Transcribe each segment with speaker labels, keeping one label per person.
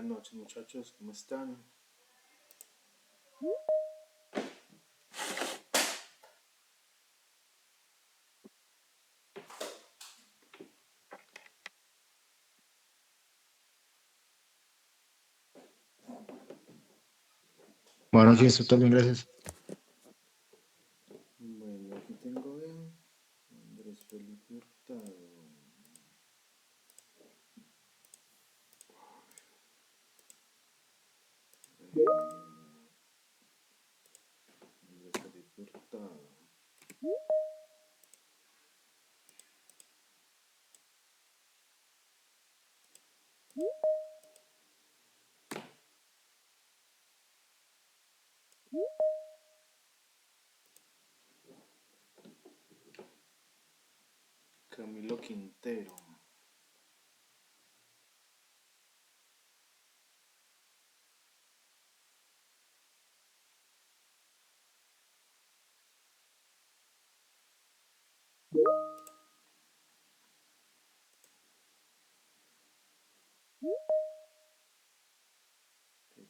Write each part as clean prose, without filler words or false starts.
Speaker 1: Buenas noches muchachos, ¿cómo están?
Speaker 2: Bueno, sí, esto también, gracias.
Speaker 1: Bueno, aquí tengo a Andrés Felipe Hurtado. Andrés Felipe Hurtado. Camilo Quintero.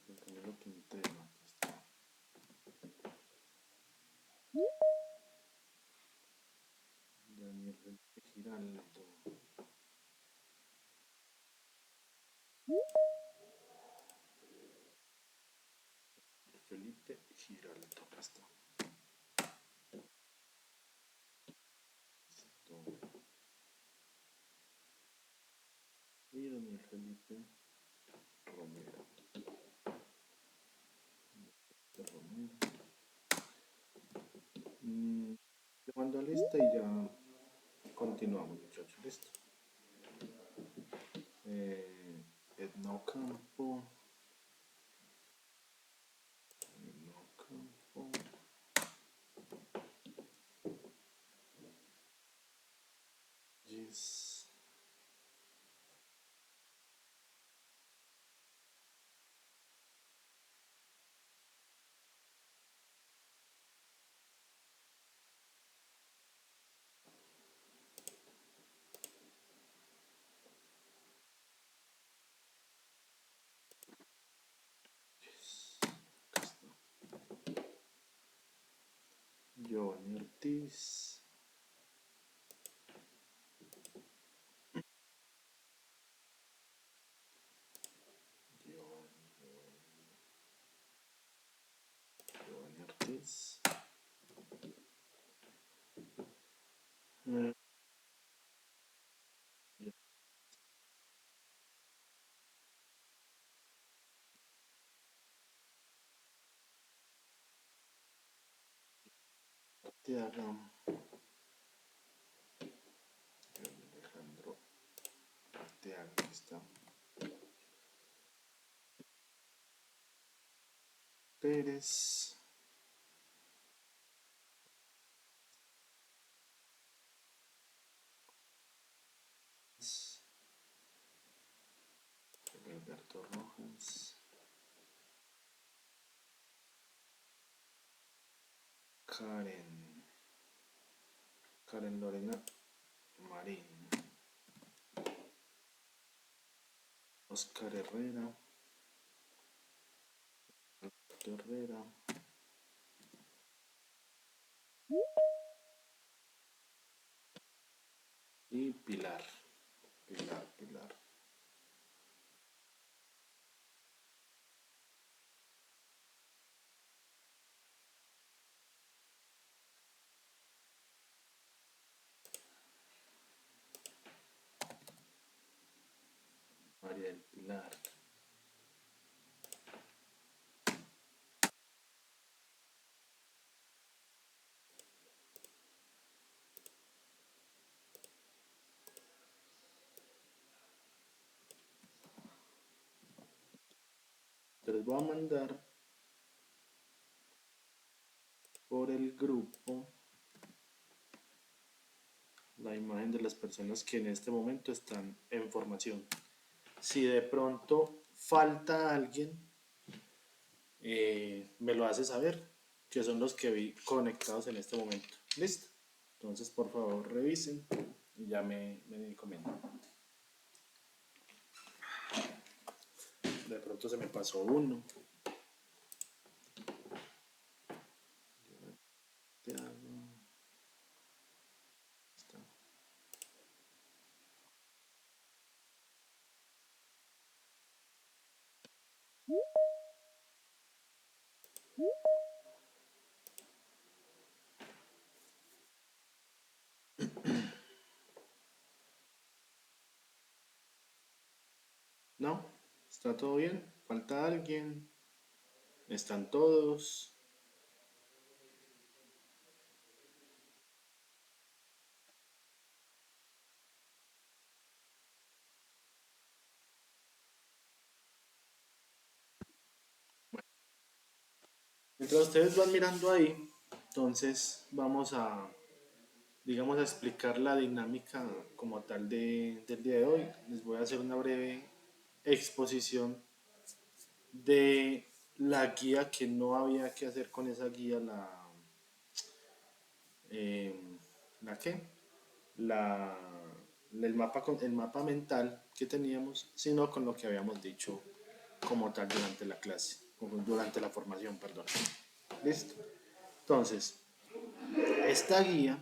Speaker 1: Camilo Quintero, aquí está. Daniel Felipe Giraldo. Felipe Giraldo, acá está. Y Daniel Felipe Romero. Te mando a lista y ya continuamos, muchachos. Listo. Edno Campo. Edno Campo. Yes. Giovanni Ortiz. Giovanni Ortiz. Arteaga. Alejandro Arteaga, aquí está. Pérez. Alberto Rojas. Karen Lorena Marín. Oscar Herrera. Alberto Herrera. Y Pilar. Pilar. María del Pilar. Les voy a mandar por el grupo la imagen de las personas que en este momento están en formación. Si de pronto falta alguien, me lo hace saber, que son los que vi conectados en este momento. ¿Listo? Entonces, por favor, revisen y ya me comentan. De pronto se me pasó uno. ¿No? ¿Está todo bien? ¿Falta alguien? ¿Están todos? Mientras ustedes van mirando ahí, entonces vamos a, digamos, a explicar la dinámica como tal del día de hoy. Les voy a hacer una breve exposición de la guía, que no había que hacer con esa guía, eh, ¿la qué? La, el mapa mental que teníamos, sino con lo que habíamos dicho como tal durante la clase, durante la formación, perdón. ¿Listo? Entonces, esta guía,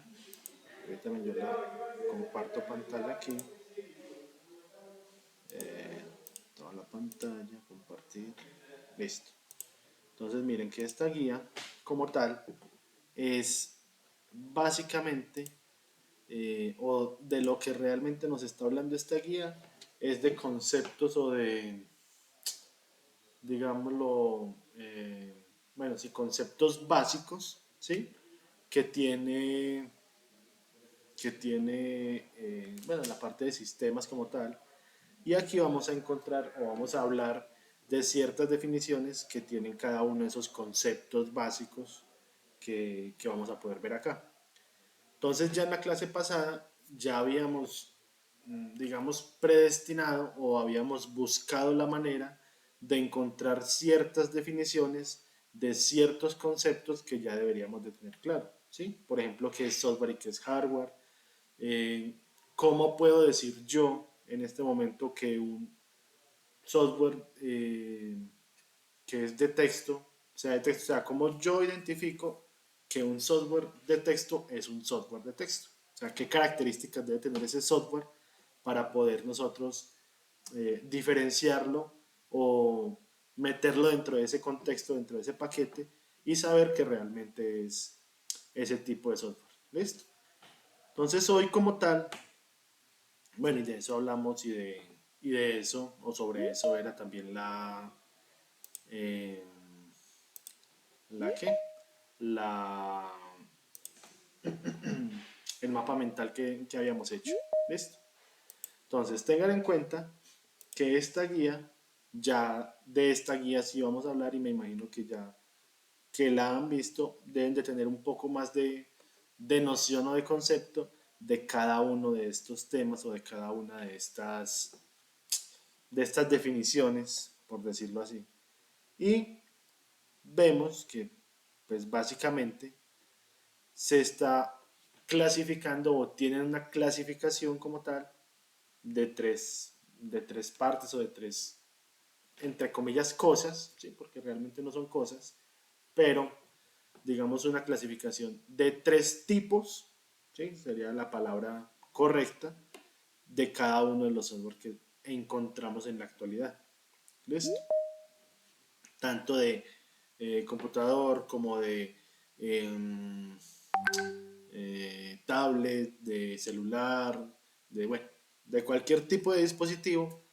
Speaker 1: ahorita yo la comparto pantalla aquí, toda la pantalla, compartir, listo. Entonces miren que esta guía como tal es básicamente, o de lo que realmente nos está hablando esta guía, es de conceptos o de, digámoslo, bueno, sí, conceptos básicos, ¿sí? Que tiene, bueno, la parte de sistemas como tal. Y aquí vamos a encontrar o vamos a hablar de ciertas definiciones que tienen cada uno de esos conceptos básicos que vamos a poder ver acá. Entonces ya en la clase pasada ya habíamos, digamos, predestinado o habíamos buscado la manera de encontrar ciertas definiciones de ciertos conceptos que ya deberíamos de tener claro, ¿sí? Por ejemplo, qué es software y qué es hardware. eh, ¿Cómo puedo decir yo en este momento que un software que es de texto, o sea, cómo yo identifico que un software de texto es un software de texto? O sea, qué características debe tener ese software para poder nosotros diferenciarlo o meterlo dentro de ese contexto, dentro de ese paquete y saber que realmente es ese tipo de software. ¿Listo? Entonces hoy como tal, bueno, y de eso hablamos y de eso, o sobre eso era también eh, ¿la qué? La, el mapa mental que habíamos hecho. ¿Listo? Entonces tengan en cuenta que esta guía, ya de esta guía sí vamos a hablar y me imagino que ya que la han visto deben de tener un poco más de noción o de concepto de cada uno de estos temas o de cada una de estas definiciones, por decirlo así. Y vemos que, pues básicamente, se está clasificando o tienen una clasificación como tal de tres partes o de tres, entre comillas, cosas, ¿sí? Porque realmente no son cosas, pero digamos una clasificación de tres tipos, ¿sí? Sería la palabra correcta, de cada uno de los software que encontramos en la actualidad. ¿Listo? Tanto de computador como de eh, tablet, de celular, de, bueno, de cualquier tipo de dispositivo,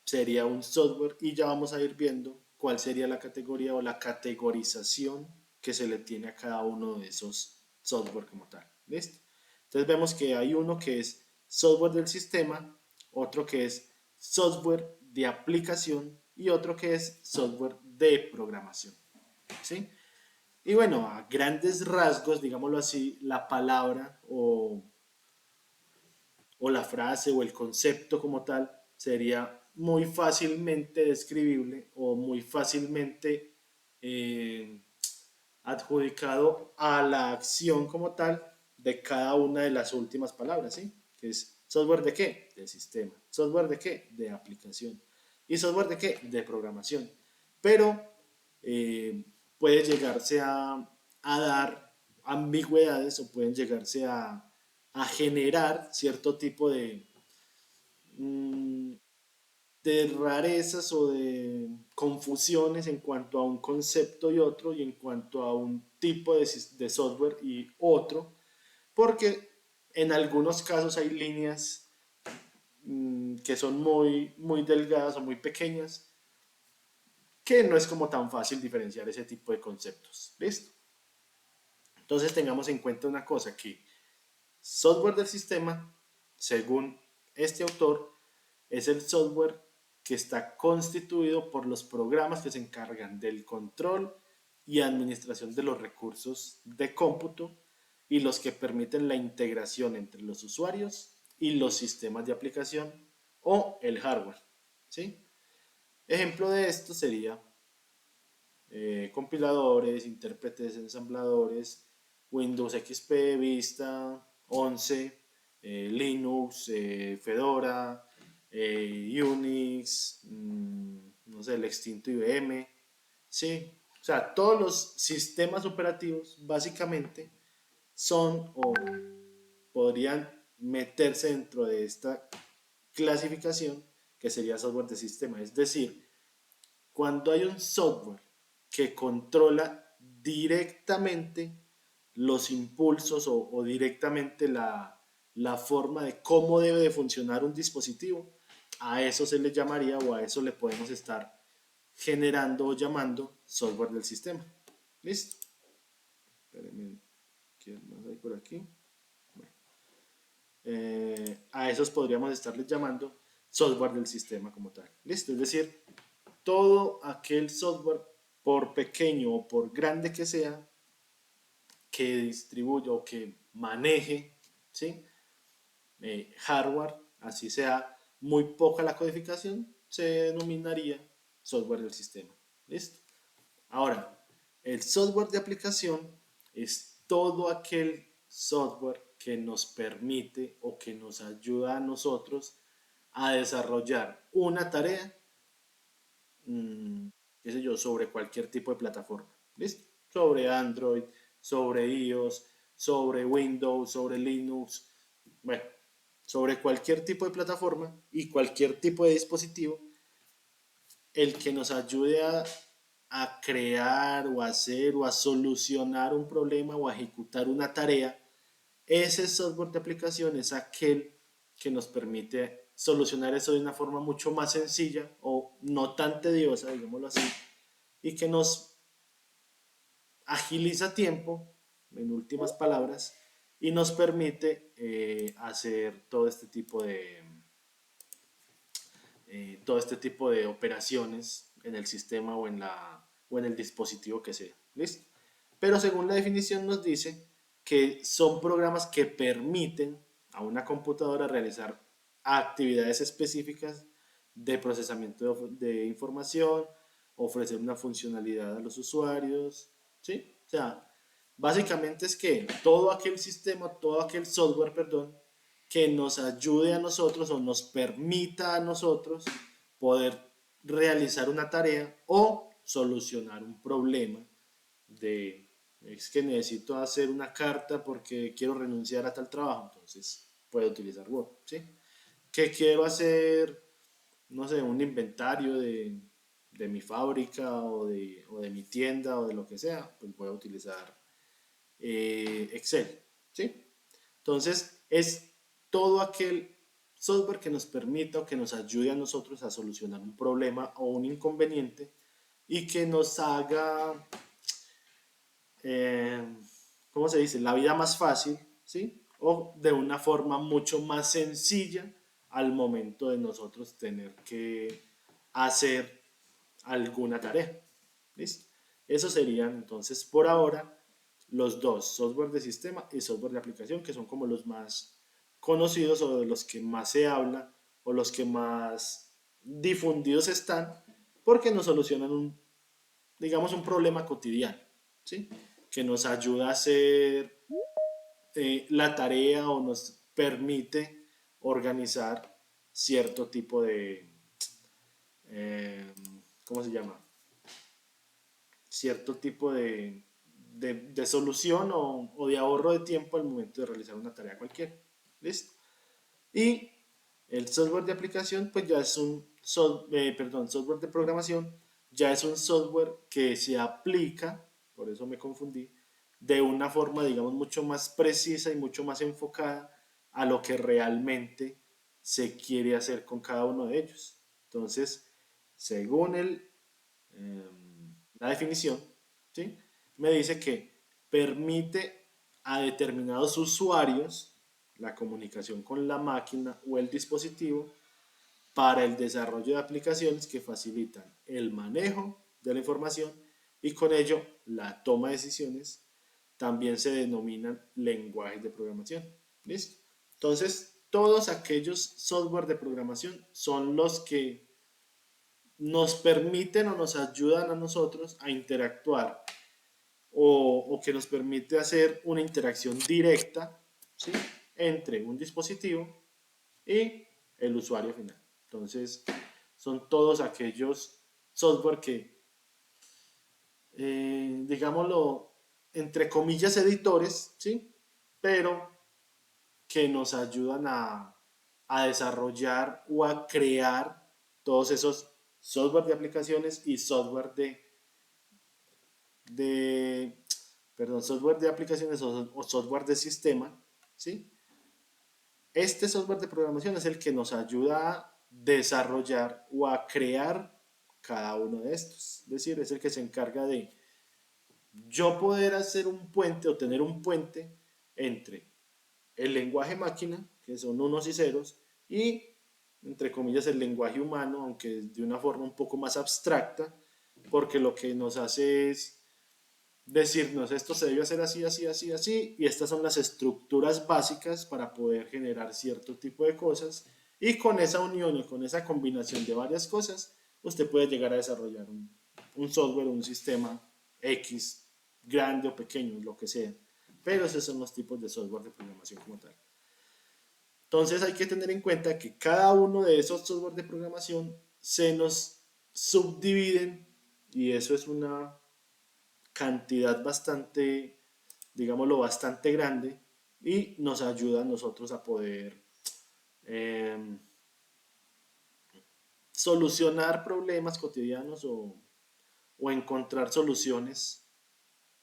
Speaker 1: sería un software y ya vamos a ir viendo cuál sería la categoría o la categorización que se le tiene a cada uno de esos software como tal. ¿Listo? Entonces vemos que hay uno que es software del sistema, otro que es software de aplicación y otro que es software de programación. ¿Sí? Y bueno, a grandes rasgos, digámoslo así, la palabra o la frase o el concepto como tal sería muy fácilmente describible o muy fácilmente eh, adjudicado a la acción como tal de cada una de las últimas palabras, ¿sí? Que es software de qué? De sistema. Software de qué? De aplicación. ¿Y software de qué? De programación. Pero eh, puede llegarse a dar ambigüedades o pueden llegarse a generar cierto tipo mm, de rarezas o de confusiones en cuanto a un concepto y otro y en cuanto a un tipo de software y otro, porque en algunos casos hay líneas que son muy delgadas o muy pequeñas, que no es como tan fácil diferenciar ese tipo de conceptos. ¿Listo? Entonces tengamos en cuenta una cosa, que software del sistema, según este autor, es el software que está constituido por los programas que se encargan del control y administración de los recursos de cómputo y los que permiten la integración entre los usuarios y los sistemas de aplicación o el hardware. ¿Sí? Ejemplo de esto sería compiladores, intérpretes, ensambladores, Windows XP, Vista, 11, Linux, Fedora, Unix, no sé, el extinto IBM, ¿sí? O sea, todos los sistemas operativos básicamente son o podrían meterse dentro de esta clasificación que sería software de sistema. Es decir, cuando hay un software que controla directamente los impulsos o directamente la forma de cómo debe de funcionar un dispositivo, a eso se le llamaría o a eso le podemos estar generando o llamando software del sistema. ¿Listo? Espérenme, ¿qué más hay por aquí? Bueno, a esos podríamos estarles llamando software del sistema como tal. ¿Listo? Es decir, todo aquel software, por pequeño o por grande que sea, que distribuya o que maneje, ¿sí? Hardware, así sea muy poca la codificación, se denominaría software del sistema. ¿Listo? Ahora, el software de aplicación es todo aquel software que nos permite o que nos ayuda a nosotros a desarrollar una tarea, qué sé yo, sobre cualquier tipo de plataforma. ¿Listo? Sobre Android, sobre iOS, sobre Windows, sobre Linux, bueno, sobre cualquier tipo de plataforma y cualquier tipo de dispositivo, el que nos ayude a crear o a hacer o a solucionar un problema o a ejecutar una tarea, ese software de aplicación es aquel que nos permite solucionar eso de una forma mucho más sencilla o no tan tediosa, digámoslo así, y que nos agiliza tiempo, en últimas palabras, y nos permite hacer todo este tipo de operaciones en el sistema o en el dispositivo que sea. ¿Listo? Pero según la definición nos dice que son programas que permiten a una computadora realizar actividades específicas de procesamiento de información, ofrecer una funcionalidad a los usuarios, ¿sí? O sea, básicamente es que todo aquel sistema, todo aquel software, perdón, que nos ayude a nosotros o nos permita a nosotros poder realizar una tarea o solucionar un problema de, es que necesito hacer una carta porque quiero renunciar a tal trabajo, entonces puedo utilizar Word, ¿sí? Que quiero hacer, no sé, un inventario de mi fábrica o de mi tienda o de lo que sea, pues voy a utilizar Excel, ¿sí? Entonces, es todo aquel software que nos permita o que nos ayude a nosotros a solucionar un problema o un inconveniente y que nos haga, eh, ¿cómo se dice?, la vida más fácil, ¿sí? O de una forma mucho más sencilla al momento de nosotros tener que hacer alguna tarea. ¿Listo? Eso serían entonces por ahora los dos, software de sistema y software de aplicación, que son como los más conocidos o de los que más se habla o los que más difundidos están porque nos solucionan digamos, un problema cotidiano, ¿sí? Que nos ayuda a hacer la tarea o nos permite organizar cierto tipo eh, ¿cómo se llama? Cierto tipo de solución o de ahorro de tiempo al momento de realizar una tarea cualquiera. ¿Listo? Y el software de aplicación, pues ya es un software de programación, ya es un software que se aplica, por eso me confundí, de una forma, digamos, mucho más precisa y mucho más enfocada a lo que realmente se quiere hacer con cada uno de ellos. Entonces, según la definición, ¿sí? Me dice que permite a determinados usuarios la comunicación con la máquina o el dispositivo para el desarrollo de aplicaciones que facilitan el manejo de la información y con ello la toma de decisiones. También se denominan lenguajes de programación. ¿Listo? Entonces, todos aquellos software de programación son los que nos permiten o nos ayudan a nosotros a interactuar o que nos permite hacer una interacción directa, ¿sí? Entre un dispositivo y el usuario final. Entonces, son todos aquellos software que, digámoslo, entre comillas, editores, ¿sí? Pero que nos ayudan a desarrollar o a crear todos esos software de aplicaciones y software de perdón, software de aplicaciones o software de sistema, ¿sí? Este software de programación es el que nos ayuda a desarrollar o a crear cada uno de estos. Es decir, es el que se encarga de yo poder hacer un puente o tener un puente entre el lenguaje máquina, que son unos y ceros, y, entre comillas, el lenguaje humano, aunque de una forma un poco más abstracta, porque lo que nos hace es decirnos esto se debe hacer así, así, así, así, y estas son las estructuras básicas para poder generar cierto tipo de cosas, y con esa unión y con esa combinación de varias cosas, usted puede llegar a desarrollar un software, un sistema X, grande o pequeño, lo que sea. Pero esos son los tipos de software de programación como tal. Entonces hay que tener en cuenta que cada uno de esos software de programación se nos subdividen y eso es una cantidad bastante, digámoslo, bastante grande y nos ayuda a nosotros a poder eh, solucionar problemas cotidianos o encontrar soluciones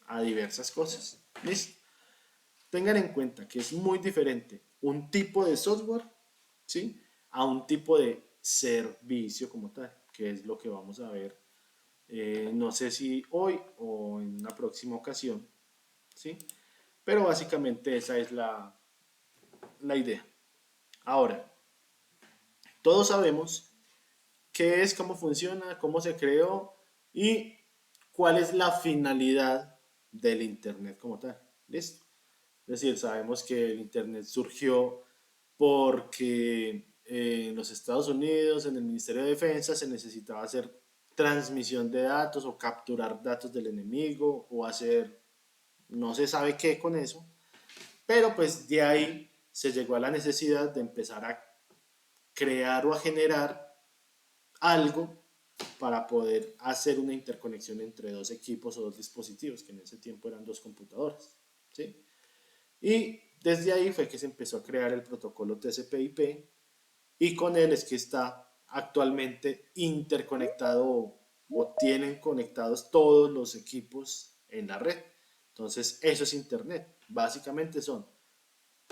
Speaker 1: a diversas cosas. ¿Listo? Tengan en cuenta que es muy diferente un tipo de software, ¿sí? A un tipo de servicio como tal, que es lo que vamos a ver, no sé si hoy o en una próxima ocasión, ¿sí? Pero básicamente esa es la idea. Ahora, todos sabemos qué es, cómo funciona, cómo se creó y cuál es la finalidad del Internet como tal. ¿Listo? Es decir, sabemos que el Internet surgió porque en los Estados Unidos, en el Ministerio de Defensa, se necesitaba hacer transmisión de datos o capturar datos del enemigo o hacer no se sabe qué con eso, pero pues de ahí se llegó a la necesidad de empezar a crear o a generar algo para poder hacer una interconexión entre dos equipos o dos dispositivos, que en ese tiempo eran dos computadoras. ¿Sí? Y desde ahí fue que se empezó a crear el protocolo TCP/IP y con él es que está actualmente interconectado o tienen conectados todos los equipos en la red. Entonces, eso es Internet. Básicamente son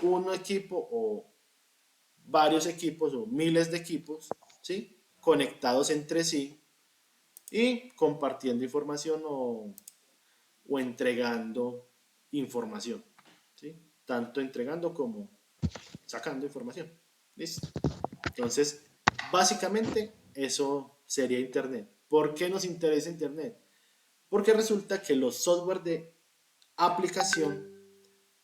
Speaker 1: un equipo o varios equipos o miles de equipos, ¿sí? Conectados entre sí y compartiendo información o entregando información, ¿sí? Tanto entregando como sacando información. ¿Listo? Entonces, básicamente eso sería Internet. ¿Por qué nos interesa Internet? Porque resulta que los software de aplicación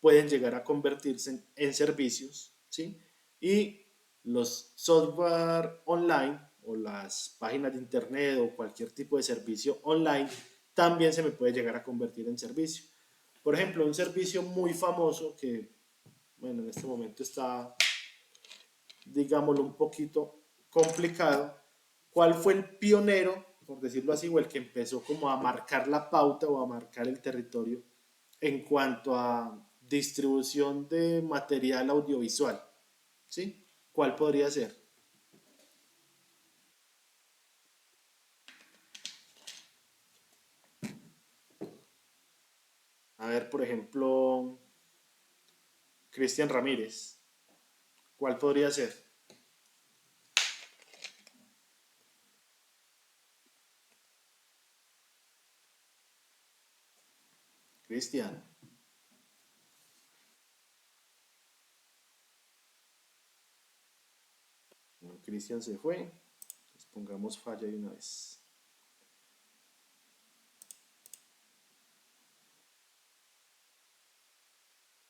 Speaker 1: pueden llegar a convertirse en servicios, ¿sí? Y los software online o las páginas de internet o cualquier tipo de servicio online también se me puede llegar a convertir en servicio. Por ejemplo, un servicio muy famoso que, bueno, en este momento está, digámoslo, un poquito complicado, ¿Cuál fue el pionero, por decirlo así, o el que empezó como a marcar la pauta o a marcar el territorio en cuanto a distribución de material audiovisual? ¿Sí? ¿Cuál podría ser? A ver, por ejemplo, Cristian Ramírez. ¿Cuál podría ser? Cristian. No, Cristian se fue. Entonces pongamos falla de una vez.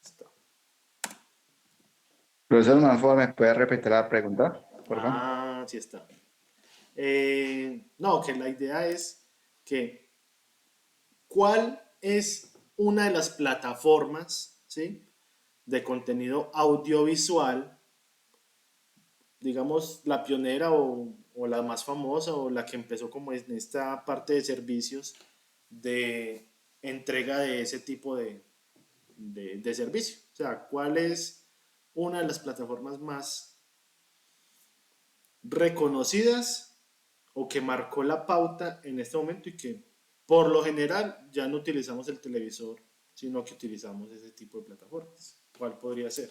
Speaker 1: Está.
Speaker 2: Profesor, una forma, ¿me puede repetir la pregunta? Por favor.
Speaker 1: Ah, sí está. No, que la idea es que ¿cuál es una de las plataformas, ¿sí?, de contenido audiovisual, digamos, la pionera o la más famosa o la que empezó como en esta parte de servicios de entrega de ese tipo de servicio? O sea, ¿cuál es una de las plataformas más reconocidas o que marcó la pauta en este momento y que por lo general ya no utilizamos el televisor, sino que utilizamos ese tipo de plataformas? ¿Cuál podría ser?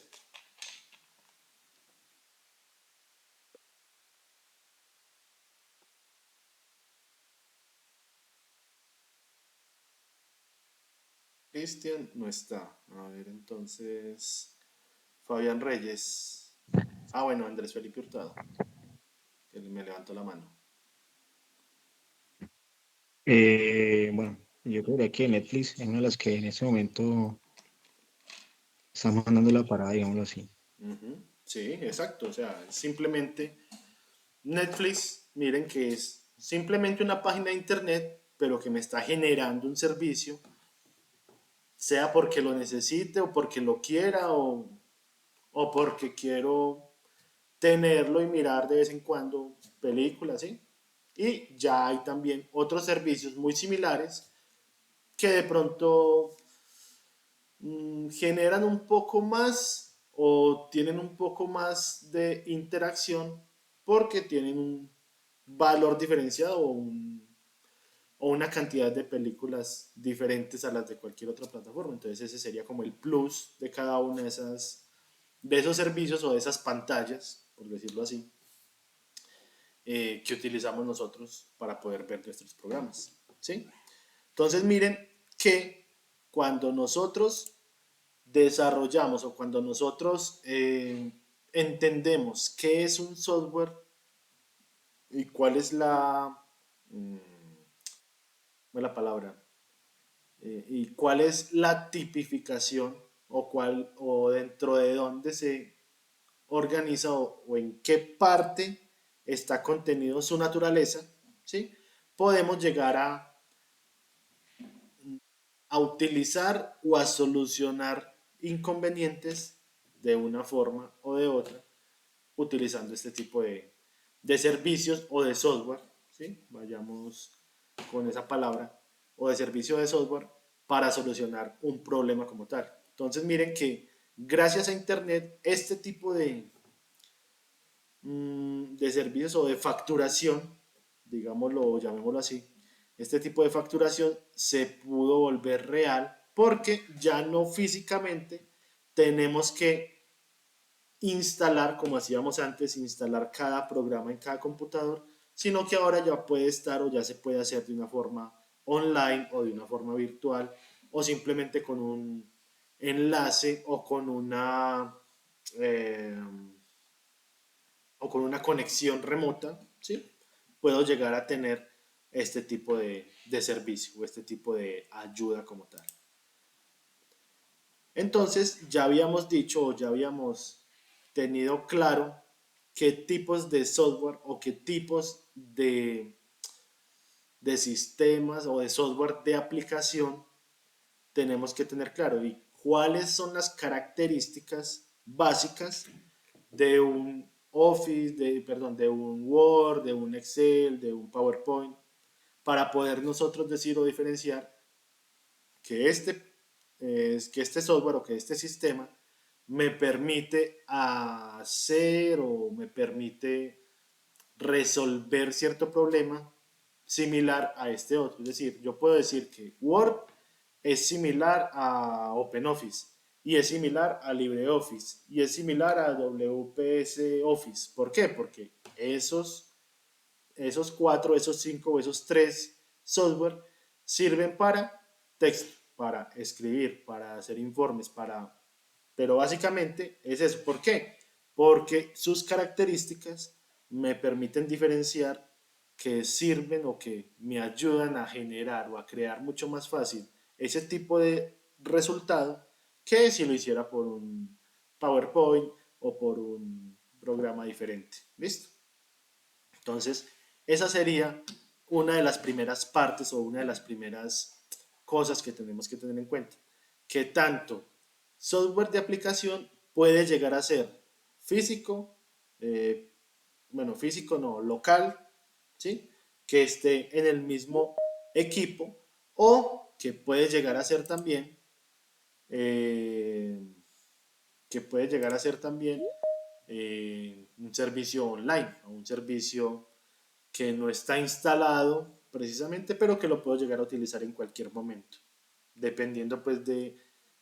Speaker 1: Cristian no está. A ver, entonces, Fabián Reyes. Ah, bueno, Andrés Felipe Hurtado, que me levantó la mano.
Speaker 2: Bueno, yo creería que Netflix es una de las que en este momento está mandando la parada, digámoslo así.
Speaker 1: Ujú. Sí, exacto. O sea, simplemente Netflix, miren que es simplemente una página de internet, pero que me está generando un servicio, sea porque lo necesite o porque lo quiera o porque quiero tenerlo y mirar de vez en cuando películas, ¿sí? Y ya hay también otros servicios muy similares que de pronto generan un poco más o tienen un poco más de interacción porque tienen un valor diferenciado o una cantidad de películas diferentes a las de cualquier otra plataforma. Entonces ese sería como el plus de cada una de esos servicios o de esas pantallas, por decirlo así, que utilizamos nosotros para poder ver nuestros programas. ¿Sí? Entonces miren que cuando nosotros desarrollamos o cuando nosotros entendemos qué es un software y cuál es la palabra, y cuál es la tipificación o dentro de dónde se organiza o en qué parte está contenido su naturaleza, ¿sí? Podemos llegar a utilizar o a solucionar inconvenientes de una forma o de otra utilizando este tipo de servicios o de software, ¿sí? Vayamos con esa palabra, o de servicio de software para solucionar un problema como tal. Entonces miren que gracias a Internet este tipo de servicios o de facturación, digámoslo, llamémoslo así, este tipo de facturación se pudo volver real porque ya no físicamente tenemos que instalar, como hacíamos antes, instalar cada programa en cada computador, sino que ahora ya puede estar o ya se puede hacer de una forma online o de una forma virtual o simplemente con un enlace eh, o con una conexión remota, ¿sí? Puedo llegar a tener este tipo de servicio o este tipo de ayuda como tal. Entonces, ya habíamos dicho o ya habíamos tenido claro qué tipos de software o qué tipos de sistemas o de software de aplicación tenemos que tener claro y cuáles son las características básicas de un Office, de un Word, de un Excel, de un PowerPoint, para poder nosotros decir o diferenciar que que este software o que este sistema me permite hacer o me permite resolver cierto problema similar a este otro. Es decir, yo puedo decir que Word es similar a OpenOffice y es similar a LibreOffice y es similar a WPS Office. ¿Por qué? Porque esos cuatro, esos cinco o esos tres software sirven para texto, para escribir, para hacer informes, pero básicamente es eso. ¿Por qué? Porque sus características me permiten diferenciar que sirven o que me ayudan a generar o a crear mucho más fácil ese tipo de resultado que si lo hiciera por un PowerPoint o por un programa diferente. ¿Listo? Entonces, esa sería una de las primeras partes o una de las primeras cosas que tenemos que tener en cuenta. Que tanto software de aplicación puede llegar a ser físico, eh, bueno, físico no, local, ¿sí? Que esté en el mismo equipo o que puede llegar a ser también, eh, que puede llegar a ser también un servicio online o un servicio que no está instalado precisamente, pero que lo puedo llegar a utilizar en cualquier momento, dependiendo pues de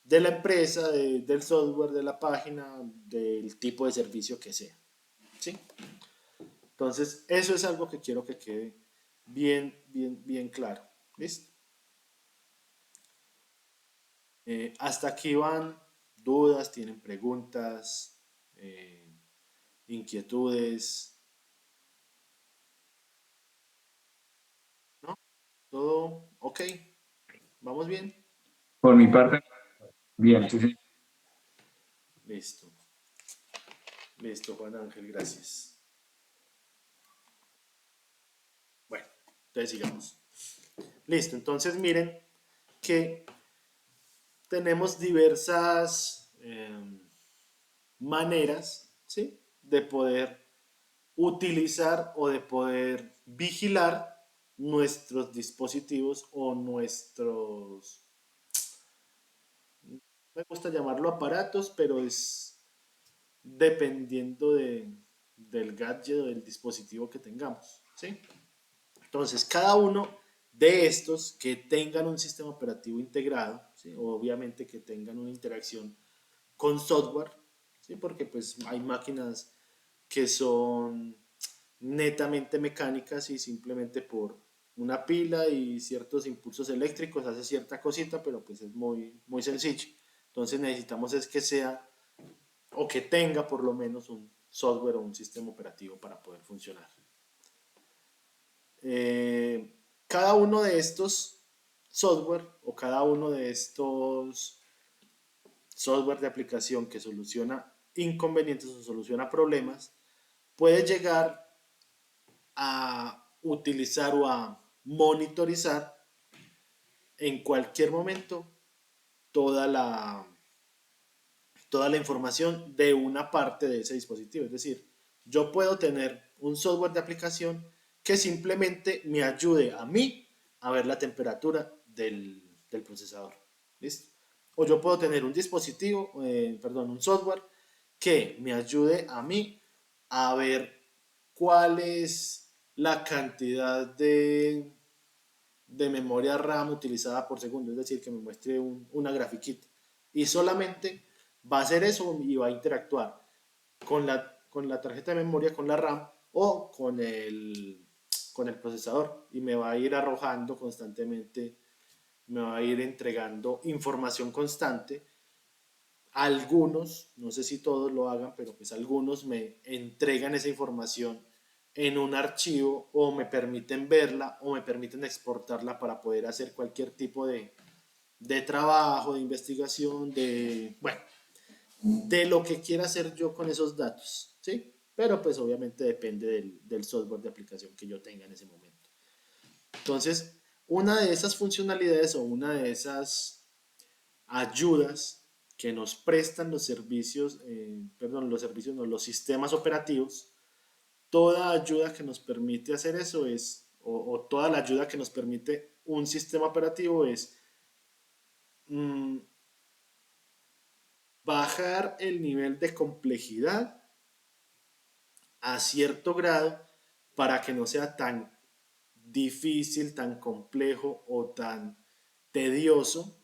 Speaker 1: la empresa, del software, de la página, del tipo de servicio que sea. ¿Sí? Entonces, eso es algo que quiero que quede bien claro. ¿Listo? Hasta aquí van dudas, tienen preguntas, inquietudes, ¿no? Todo ok, vamos bien.
Speaker 3: Por mi parte, bien, sí, sí.
Speaker 1: Listo, listo, Juan Ángel, gracias. Bueno, entonces sigamos. Listo, entonces miren que tenemos diversas maneras, ¿sí? De poder utilizar o de poder vigilar nuestros dispositivos o nuestros, me gusta llamarlo aparatos, pero es dependiendo del gadget o del dispositivo que tengamos, ¿sí? Entonces, cada uno de estos que tengan un sistema operativo integrado, ¿sí? Obviamente que tengan una interacción con software, ¿sí? Porque pues hay máquinas que son netamente mecánicas y simplemente por una pila y ciertos impulsos eléctricos hace cierta cosita, pero pues es muy sencillo. Entonces necesitamos es que sea o que tenga por lo menos un software o un sistema operativo para poder funcionar. Eh, cada uno de estos software o cada uno de estos software de aplicación que soluciona inconvenientes o soluciona problemas puede llegar a utilizar o a monitorizar en cualquier momento toda la, toda la información de una parte de ese dispositivo. Es decir, yo puedo tener un software de aplicación que simplemente me ayude a mí a ver la temperatura del procesador. ¿Listo? O yo puedo tener un dispositivo, perdón, un software que me ayude a mí a ver cuál es la cantidad de memoria RAM utilizada por segundo, es decir, que me muestre una grafiquita. Y solamente va a hacer eso y va a interactuar con la tarjeta de memoria, con la RAM o con el procesador y me va a ir arrojando constantemente, me va a ir entregando información constante. Algunos, no sé si todos lo hagan, pero pues algunos me entregan esa información en un archivo o me permiten verla o me permiten exportarla para poder hacer cualquier tipo de trabajo, de investigación, bueno, de lo que quiera hacer yo con esos datos, ¿sí? Pero pues obviamente depende del software de aplicación que yo tenga en ese momento. Entonces, una de esas funcionalidades o una de esas ayudas que nos prestan los servicios, perdón, los servicios, no, los sistemas operativos, toda ayuda que nos permite hacer eso es, o toda la ayuda que nos permite un sistema operativo es mm, bajar el nivel de complejidad a cierto grado para que no sea tan difícil, tan complejo o tan tedioso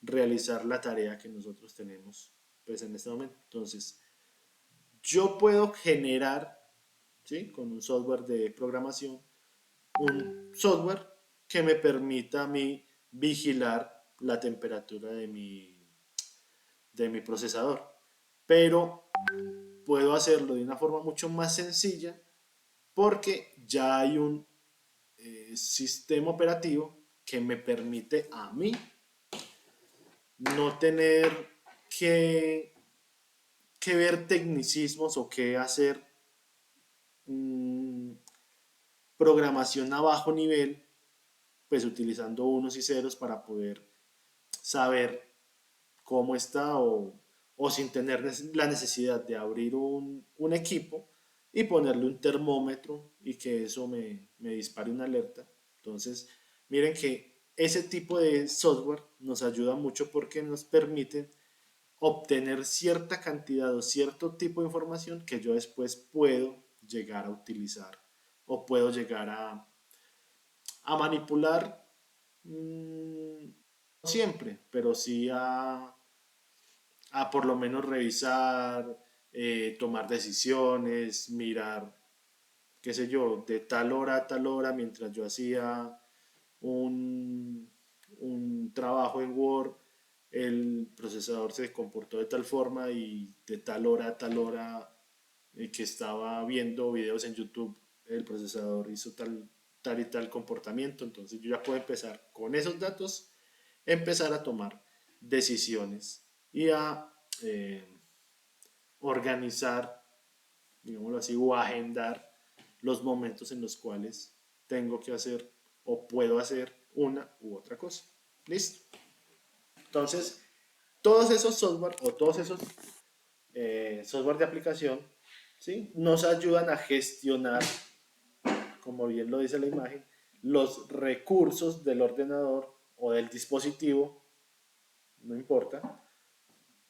Speaker 1: realizar la tarea que nosotros tenemos pues en este momento. Entonces, yo puedo generar, ¿sí? Con un software de programación, un software que me permita a mí vigilar la temperatura de mi procesador. Pero puedo hacerlo de una forma mucho más sencilla porque ya hay un sistema operativo que me permite a mí no tener que, que ver tecnicismos o que hacer mmm, programación a bajo nivel, pues utilizando unos y ceros para poder saber cómo está o sin tener la necesidad de abrir un equipo y ponerle un termómetro y que eso me dispare una alerta. Entonces, miren que ese tipo de software nos ayuda mucho porque nos permite obtener cierta cantidad o cierto tipo de información que yo después puedo llegar a utilizar o puedo llegar a manipular, no siempre, pero sí a por lo menos revisar, tomar decisiones, mirar, qué sé yo, de tal hora a tal hora mientras yo hacía un, un trabajo en Word, el procesador se comportó de tal forma y de tal hora a tal hora que estaba viendo videos en YouTube, el procesador hizo tal y tal comportamiento. Entonces yo ya puedo empezar con esos datos, empezar a tomar decisiones y a eh, organizar, digámoslo así, o agendar los momentos en los cuales tengo que hacer o puedo hacer una u otra cosa. ¿Listo? Entonces, todos esos software o todos esos software de aplicación, ¿sí? Nos ayudan a gestionar, como bien lo dice la imagen, los recursos del ordenador o del dispositivo, no importa,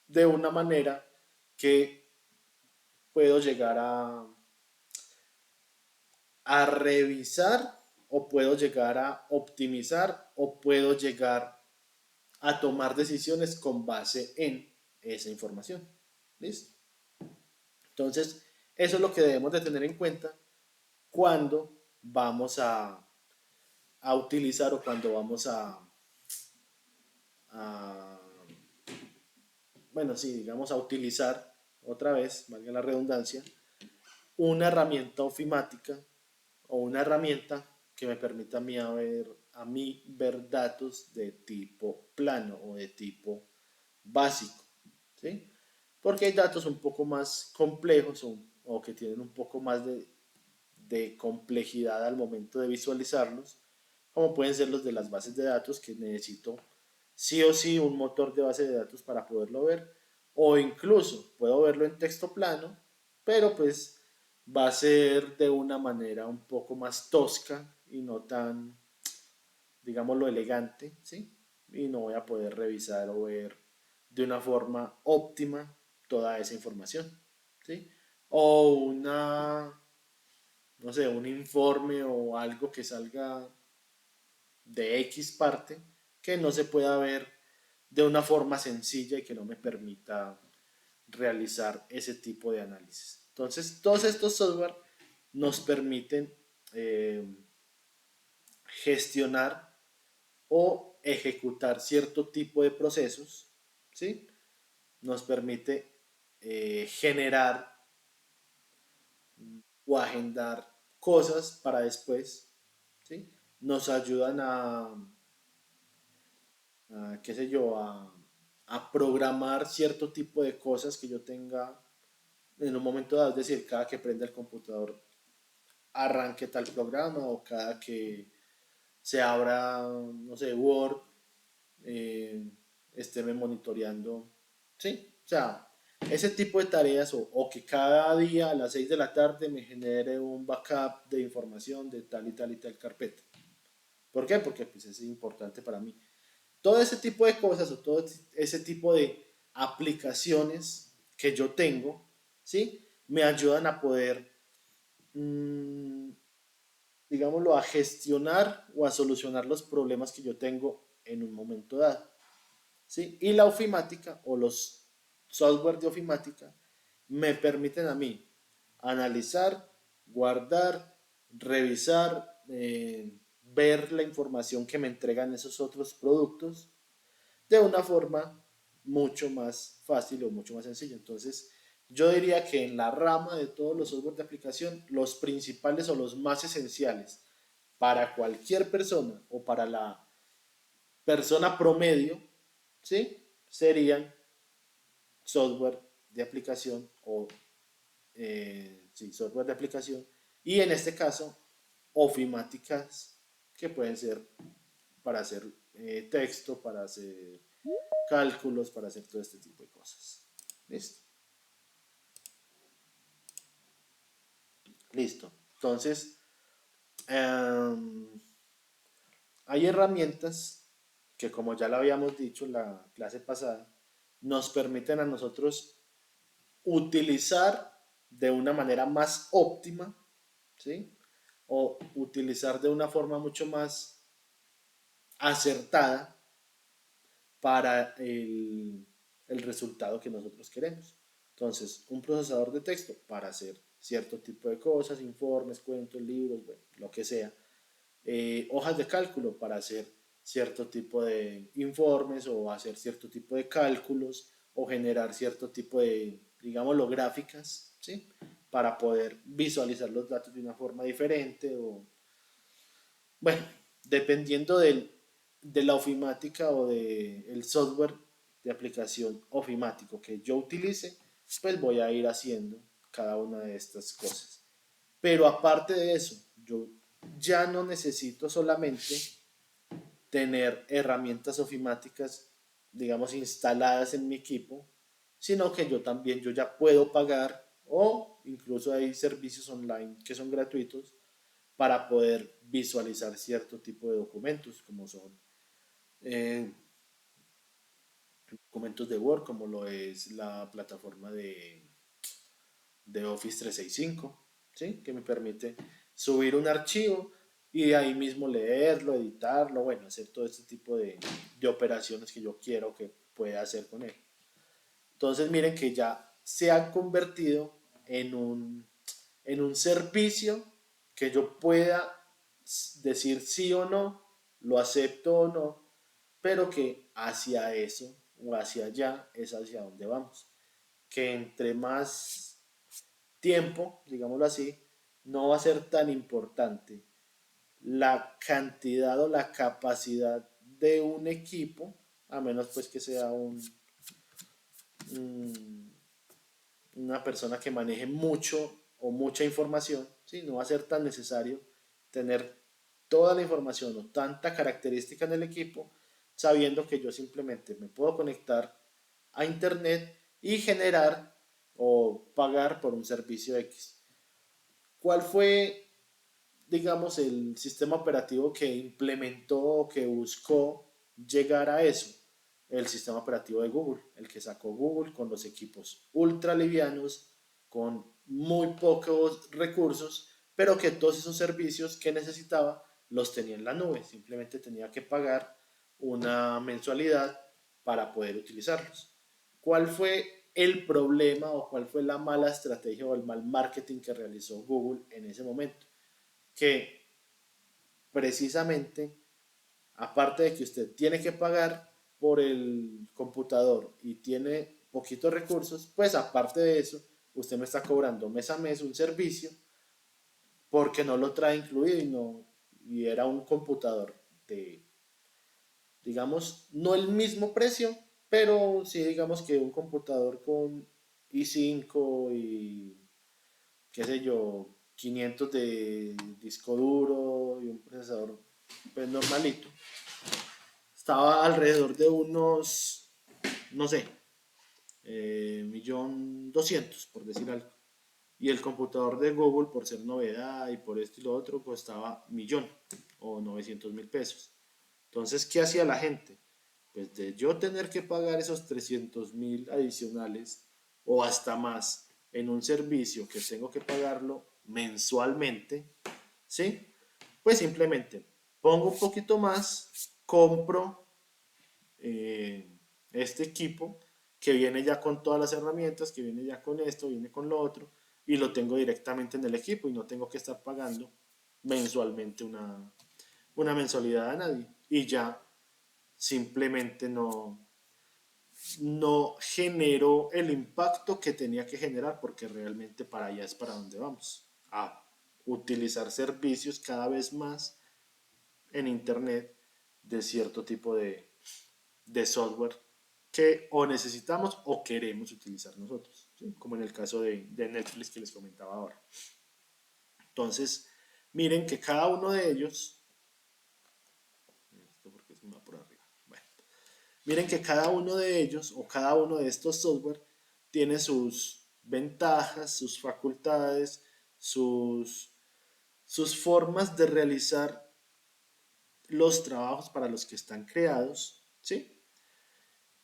Speaker 1: de una manera que puedo llegar a revisar o puedo llegar a optimizar o puedo llegar a tomar decisiones con base en esa información. ¿Listo? Entonces, eso es lo que debemos de tener en cuenta cuando vamos a utilizar o cuando vamos a, bueno, sí, digamos a utilizar otra vez, valga la redundancia, una herramienta ofimática o una herramienta que me permita a mí ver datos de tipo plano o de tipo básico, ¿sí? Porque hay datos un poco más complejos o que tienen un poco más de complejidad al momento de visualizarlos, como pueden ser los de las bases de datos, que necesito sí o sí un motor de base de datos para poderlo ver, o incluso puedo verlo en texto plano, pero pues va a ser de una manera un poco más tosca y no tan, digámoslo, elegante, ¿sí? Y no voy a poder revisar o ver de una forma óptima toda esa información, ¿sí? O no sé, un informe o algo que salga de X parte que no se pueda ver de una forma sencilla y que no me permita realizar ese tipo de análisis. Entonces, todos estos software nos permiten eh, gestionar o ejecutar cierto tipo de procesos, ¿sí? Nos permite generar o agendar cosas para después, ¿sí? Nos ayudan qué sé yo, a programar cierto tipo de cosas que yo tenga en un momento dado, es decir, cada que prenda el computador arranque tal programa o cada que se abra, no sé, Word, estéme monitoreando ¿sí? O sea, ese tipo de tareas o que cada día a las 6 de la tarde me genere un backup de información de tal y tal y tal carpeta. ¿Por qué? Porque pues, es importante para mí. Todo ese tipo de cosas o todo ese tipo de aplicaciones que yo tengo, ¿sí? Me ayudan a poder, mmm, digámoslo, a gestionar o a solucionar los problemas que yo tengo en un momento dado. ¿Sí? Y la ofimática o los software de ofimática me permiten a mí analizar, guardar, revisar, ver la información que me entregan esos otros productos de una forma mucho más fácil o mucho más sencilla. Entonces, yo diría que en la rama de todos los software de aplicación, los principales o los más esenciales para cualquier persona o para la persona promedio, ¿sí? Serían software de aplicación o sí, software de aplicación y en este caso ofimáticas que pueden ser para hacer texto, para hacer cálculos, para hacer todo este tipo de cosas. ¿Listo? Listo. Entonces, hay herramientas que, como ya lo habíamos dicho en la clase pasada, nos permiten a nosotros utilizar de una manera más óptima, ¿sí? O utilizar de una forma mucho más acertada para el resultado que nosotros queremos. Entonces, un procesador de texto para hacer cierto tipo de cosas, informes, cuentos, libros, bueno, lo que sea. Hojas de cálculo para hacer cierto tipo de informes o hacer cierto tipo de cálculos o generar cierto tipo de, digámoslo, gráficas, ¿sí? Para poder visualizar los datos de una forma diferente o, bueno, dependiendo de la ofimática o del software de aplicación ofimático que yo utilice, pues voy a ir haciendo cada una de estas cosas. Pero aparte de eso, yo ya no necesito solamente tener herramientas ofimáticas, digamos, instaladas en mi equipo, sino que yo también, yo ya puedo pagar o incluso hay servicios online que son gratuitos para poder visualizar cierto tipo de documentos, como son eh, documentos de Word, como lo es la plataforma de Office 365, ¿sí? Que me permite subir un archivo y de ahí mismo leerlo, editarlo, bueno, hacer todo este tipo de operaciones que yo quiero que pueda hacer con él. Entonces miren que ya se ha convertido en un servicio que yo pueda decir sí o no, lo acepto o no, pero que hacia eso o hacia allá es hacia donde vamos. Que entre más tiempo, digámoslo así, no va a ser tan importante la cantidad o la capacidad de un equipo, a menos pues que sea una persona que maneje mucho o mucha información, ¿sí? No va a ser tan necesario tener toda la información o tanta característica en el equipo, sabiendo que yo simplemente me puedo conectar a internet y generar o pagar por un servicio X. ¿Cuál fue, digamos, el sistema operativo que implementó o que buscó llegar a eso? El sistema operativo de Google, el que sacó Google con los equipos ultra livianos, con muy pocos recursos, pero que todos esos servicios que necesitaba los tenía en la nube, simplemente tenía que pagar una mensualidad para poder utilizarlos. ¿Cuál fue el problema o cuál fue la mala estrategia o el mal marketing que realizó Google en ese momento? Que precisamente, aparte de que usted tiene que pagar por el computador y tiene poquitos recursos, pues aparte de eso, usted me está cobrando mes a mes un servicio porque no lo trae incluido y era un computador de, digamos, no el mismo precio, pero sí digamos que un computador con i5 y qué sé yo, 500 de disco duro y un procesador pues normalito. Estaba alrededor de unos, no sé, 1.200.000, por decir algo. Y el computador de Google, por ser novedad y por esto y lo otro, costaba 1.000.000 o 900.000 pesos. Entonces, ¿qué hacía la gente? Pues de yo tener que pagar esos 300.000 adicionales o hasta más en un servicio que tengo que pagarlo mensualmente, ¿sí? Pues simplemente pongo un poquito más, compro este equipo que viene ya con todas las herramientas, que viene ya con esto, viene con lo otro, y lo tengo directamente en el equipo y no tengo que estar pagando mensualmente una mensualidad a nadie. Y ya simplemente no generó el impacto que tenía que generar porque realmente para allá es para donde vamos, a utilizar servicios cada vez más en Internet de cierto tipo de software que o necesitamos o queremos utilizar nosotros, ¿sí? Como en el caso de Netflix que les comentaba ahora. Entonces, miren que cada uno de ellos, esto porque se me va por arriba, bueno, miren que cada uno de ellos o cada uno de estos software tiene sus ventajas, sus facultades, sus formas de realizar los trabajos para los que están creados, ¿sí?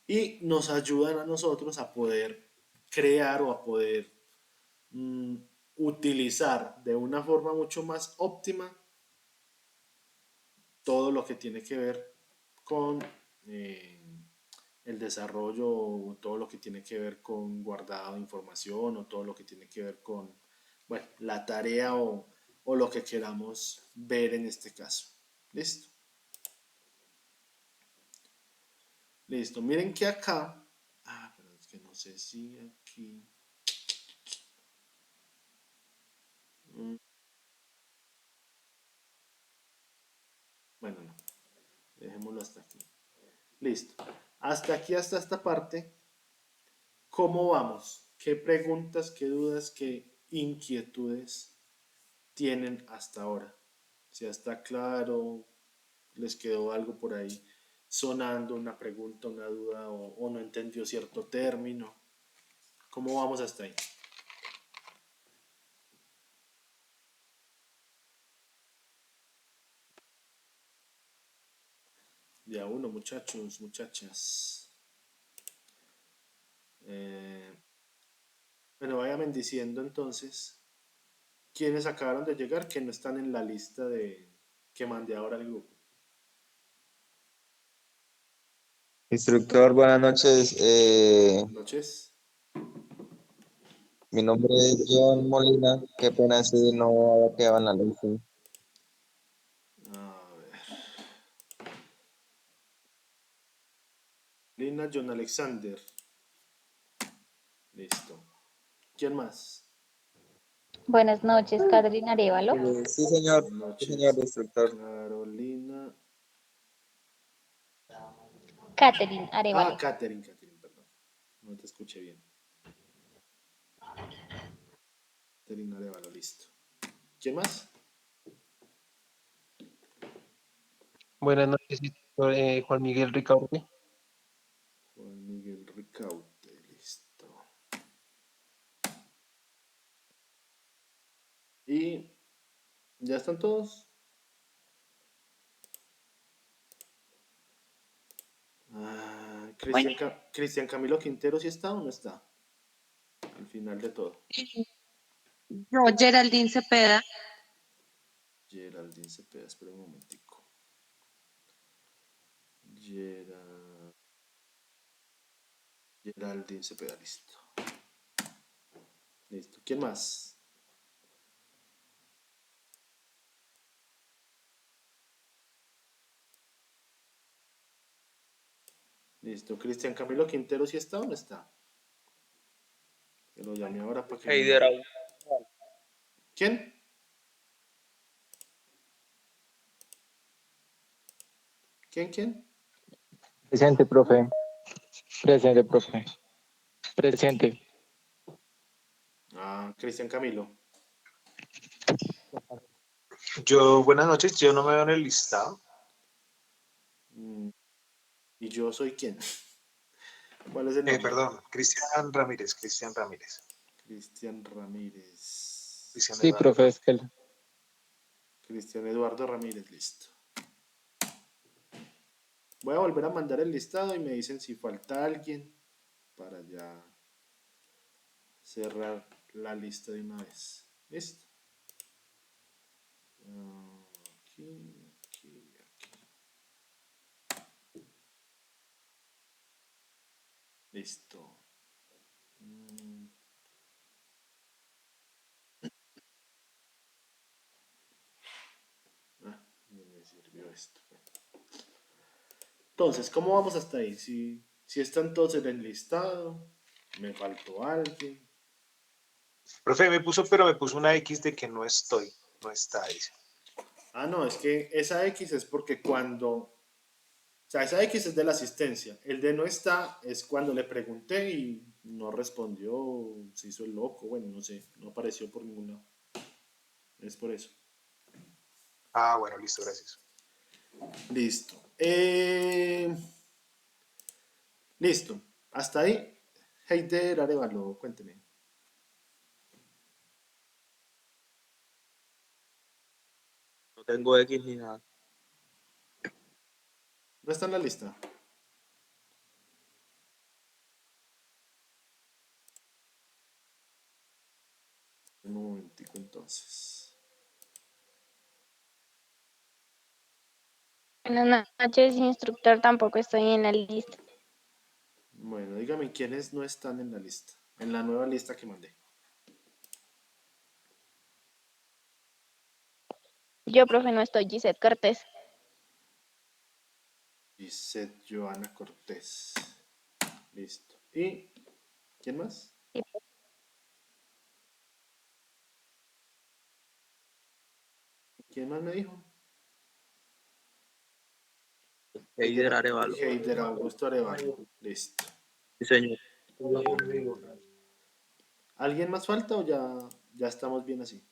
Speaker 1: Y nos ayudan a nosotros a poder crear o a poder mm, utilizar de una forma mucho más óptima todo lo que tiene que ver con eh, el desarrollo o todo lo que tiene que ver con guardado de información o todo lo que tiene que ver con, bueno, la tarea o lo que queramos ver en este caso. ¿Listo? Listo. Miren que acá, pero es que no sé si aquí, mm, bueno, no, dejémoslo hasta aquí. Listo. Hasta aquí, hasta esta parte, ¿cómo vamos? ¿Qué preguntas, qué dudas, qué inquietudes tienen hasta ahora? Si ya está claro, les quedó algo por ahí sonando, una pregunta, una duda o no entendió cierto término. ¿Cómo vamos hasta ahí? De a uno, muchachos, muchachas. Eh, bueno, váyame diciendo entonces quiénes acabaron de llegar que no están en la lista de que mandé ahora al grupo.
Speaker 4: Instructor, buenas noches.
Speaker 1: Buenas noches.
Speaker 4: Mi nombre es John Molina. Qué pena si no había quedado en la lista.
Speaker 1: A ver. Lina John Alexander. Listo. ¿Quién más?
Speaker 5: Buenas noches, Catherine Arevalo.
Speaker 4: Sí, señor.
Speaker 1: Buenas
Speaker 4: Sí, señor
Speaker 1: noches.
Speaker 4: instructor.
Speaker 1: Carolina.
Speaker 5: Catherine Arevalo.
Speaker 1: Katherine, perdón. No te escuché bien. Katherine Arevalo, listo. ¿Quién más?
Speaker 6: Buenas noches, doctor, Juan Miguel Ricaurte.
Speaker 1: Juan Miguel Ricaute, listo. ¿Y ya están todos? Cristian Camilo Quintero, ¿sí está o no está? Al final de todo.
Speaker 7: Yo, Geraldine Cepeda.
Speaker 1: Geraldine Cepeda, espera un momentico. Geraldine Cepeda, listo. Listo. ¿Quién más? Listo. Cristian Camilo Quintero, ¿sí está o no está? Que lo llamé ahora para que
Speaker 8: Heider
Speaker 1: me... ¿Quién? ¿Quién?
Speaker 2: Presente, profe. Presente, profe. Presente.
Speaker 1: Cristian Camilo.
Speaker 8: Buenas noches, yo no me veo en el listado.
Speaker 1: ¿Y yo soy quién? ¿Cuál es el nombre?
Speaker 8: Perdón, Cristian Ramírez, Cristian Ramírez.
Speaker 1: Cristian Ramírez.
Speaker 8: Cristian
Speaker 9: Sí,
Speaker 8: Eduardo.
Speaker 9: profe, es que
Speaker 1: Cristian Eduardo Ramírez, listo. Voy a volver a mandar el listado y me dicen si falta alguien para ya cerrar la lista de una vez. ¿Listo? Aquí, aquí, aquí. Listo. No me sirvió esto. Entonces, ¿cómo vamos hasta ahí? Si están todos en el listado, me faltó alguien.
Speaker 8: Profe, pero me puso una X de que no estoy, no está, dice.
Speaker 1: Ah, no, es que esa X es porque cuando... O sea, esa X es de la asistencia. El de no está es cuando le pregunté y no respondió, se hizo el loco, bueno, no sé, no apareció por ningún lado. Es por eso.
Speaker 8: Ah, bueno, listo, gracias.
Speaker 1: Listo. Listo. Hasta ahí. Heider Arevalo, cuénteme.
Speaker 4: No tengo X ni nada.
Speaker 1: ¿No está en la lista? Un momentico entonces.
Speaker 5: Buenas noches, instructor, tampoco estoy en la lista.
Speaker 1: Bueno, dígame quiénes no están en la lista. En la nueva lista que mandé.
Speaker 5: Yo, profe, no estoy, Gisette Cortés.
Speaker 1: Gisette Joana Cortés. Listo. ¿Y quién más?
Speaker 5: Sí,
Speaker 1: ¿Quién más me dijo?
Speaker 4: Heider Arevalo.
Speaker 1: Heider Augusto Arevalo. Listo.
Speaker 4: Sí, señor.
Speaker 1: ¿Alguien más falta o ya estamos bien así?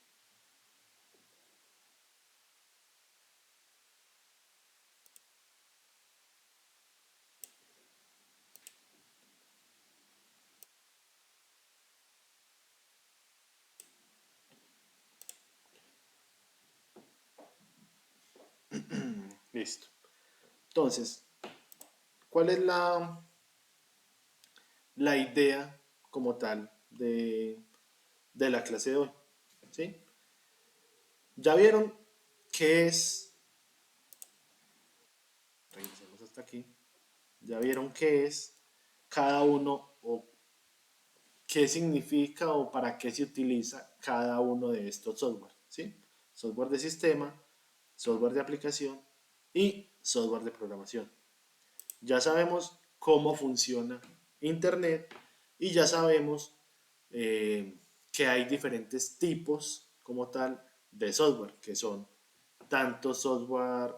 Speaker 1: Listo. Entonces, ¿cuál es la idea como tal de la clase de hoy? ¿Sí? Ya vieron qué es, regresemos hasta aquí, ya vieron qué es cada uno o qué significa o para qué se utiliza cada uno de estos software, ¿sí? Software de sistema, software de aplicación y software de programación. Ya sabemos cómo funciona Internet y ya sabemos que hay diferentes tipos como tal de software, que son tanto software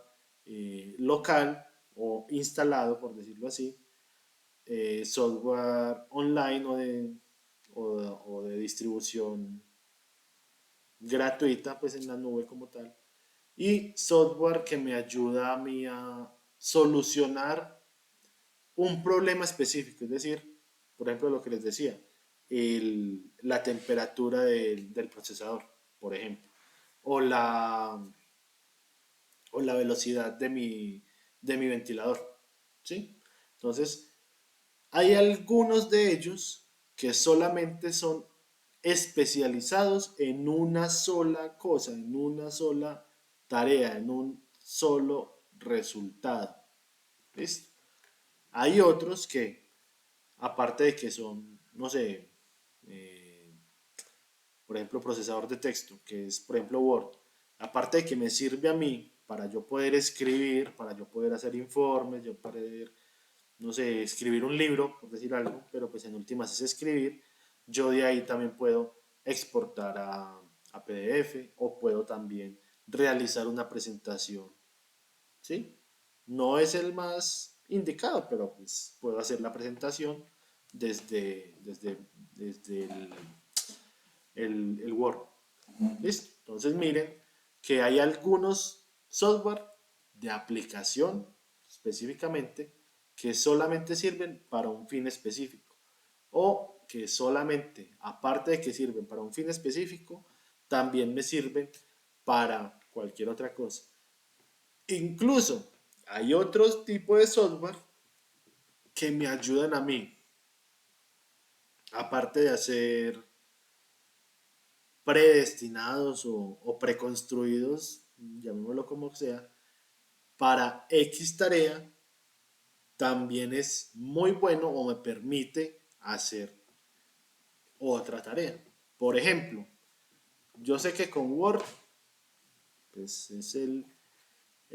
Speaker 1: local o instalado, por decirlo así, software online o de distribución gratuita, pues en la nube como tal, y software que me ayuda a mí a solucionar un problema específico, es decir, por ejemplo, lo que les decía, la temperatura del procesador, por ejemplo, o la velocidad de mi ventilador, ¿sí? Entonces, hay algunos de ellos que solamente son especializados en una sola cosa, en una sola tarea, en un solo resultado. ¿Listo? Hay otros que, aparte de que son, no sé, eh, por ejemplo, procesador de texto, que es, por ejemplo, Word, aparte de que me sirve a mí para yo poder escribir, para yo poder hacer informes, yo poder, no sé, escribir un libro, por decir algo, pero pues en últimas es escribir, yo de ahí también puedo exportar a PDF o puedo también realizar una presentación, ¿sí? No es el más indicado, pero pues puedo hacer la presentación desde el Word. ¿Listo? Entonces miren que hay algunos software de aplicación específicamente que solamente sirven para un fin específico o que solamente, aparte de que sirven para un fin específico, también me sirven para cualquier otra cosa. Incluso hay otros tipos de software que me ayudan a mí, aparte de hacer predestinados o preconstruidos, llamémoslo como sea, para X tarea, también es muy bueno o me permite hacer otra tarea. Por ejemplo, yo sé que con Word, pues es el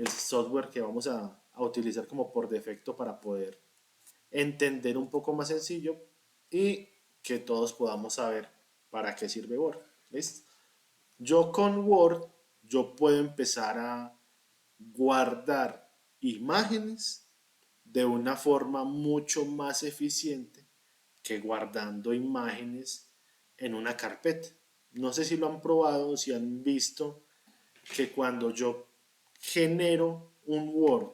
Speaker 1: software que vamos a utilizar como por defecto para poder entender un poco más sencillo y que todos podamos saber para qué sirve Word. ¿Listo? Yo con Word, yo puedo empezar a guardar imágenes de una forma mucho más eficiente que guardando imágenes en una carpeta. No sé si lo han probado o si han visto que cuando yo genero un Word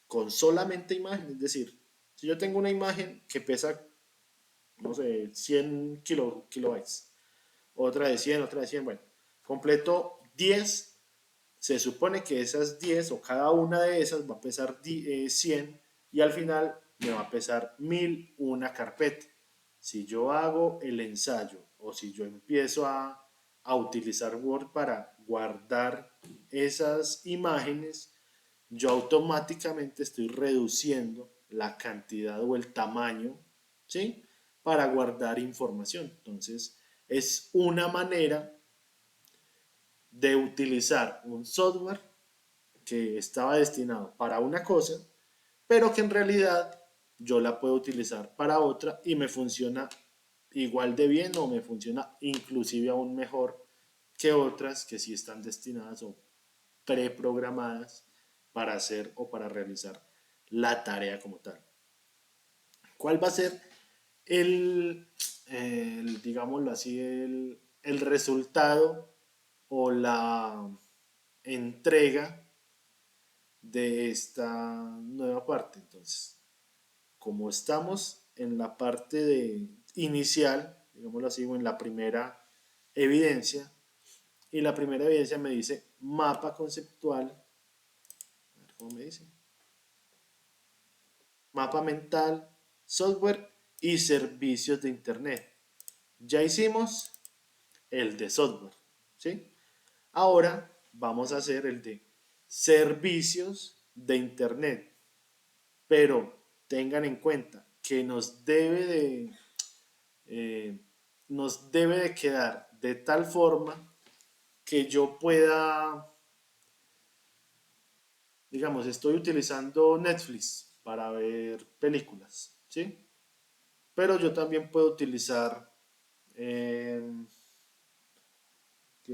Speaker 1: con solamente imagen, es decir, si yo tengo una imagen que pesa, no sé, 100 kilobytes, otra de 100, otra de 100, bueno, completo 10, se supone que esas 10 o cada una de esas va a pesar 100 y al final me va a pesar 1000 una carpeta. Si yo hago el ensayo o si yo empiezo a utilizar Word para guardar esas imágenes, yo automáticamente estoy reduciendo la cantidad o el tamaño, ¿sí? Para guardar información. Entonces, es una manera de utilizar un software que estaba destinado para una cosa, pero que en realidad yo la puedo utilizar para otra y me funciona igual de bien o me funciona inclusive aún mejor que otras que sí están destinadas o preprogramadas para hacer o para realizar la tarea como tal. ¿Cuál va a ser digámoslo así, el resultado o la entrega de esta nueva parte? Entonces, como estamos en la parte de inicial, digámoslo así, o en la primera evidencia, y la primera evidencia me dice mapa conceptual, a ver cómo me dice, mapa mental, software y servicios de internet. Ya hicimos el de software, ¿sí? Ahora vamos a hacer el de servicios de internet, pero tengan en cuenta que nos debe de quedar de tal forma que yo pueda, digamos, estoy utilizando Netflix para ver películas, ¿sí? Pero yo también puedo utilizar, qué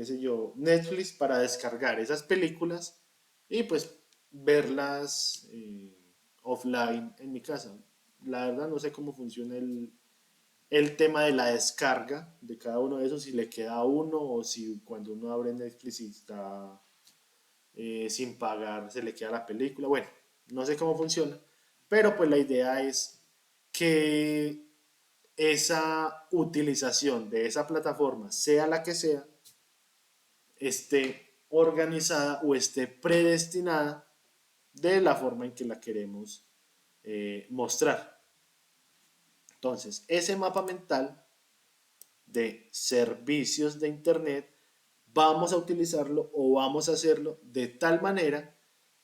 Speaker 1: sé yo, Netflix para descargar esas películas y pues verlas offline en mi casa. La verdad no sé cómo funciona el tema de la descarga de cada uno de esos, si le queda a uno o si cuando uno abre Netflix y está sin pagar se le queda la película. Bueno, no sé cómo funciona, pero pues la idea es que esa utilización de esa plataforma, sea la que sea, esté organizada o esté predestinada de la forma en que la queremos mostrar. Entonces, ese mapa mental de servicios de Internet vamos a utilizarlo o vamos a hacerlo de tal manera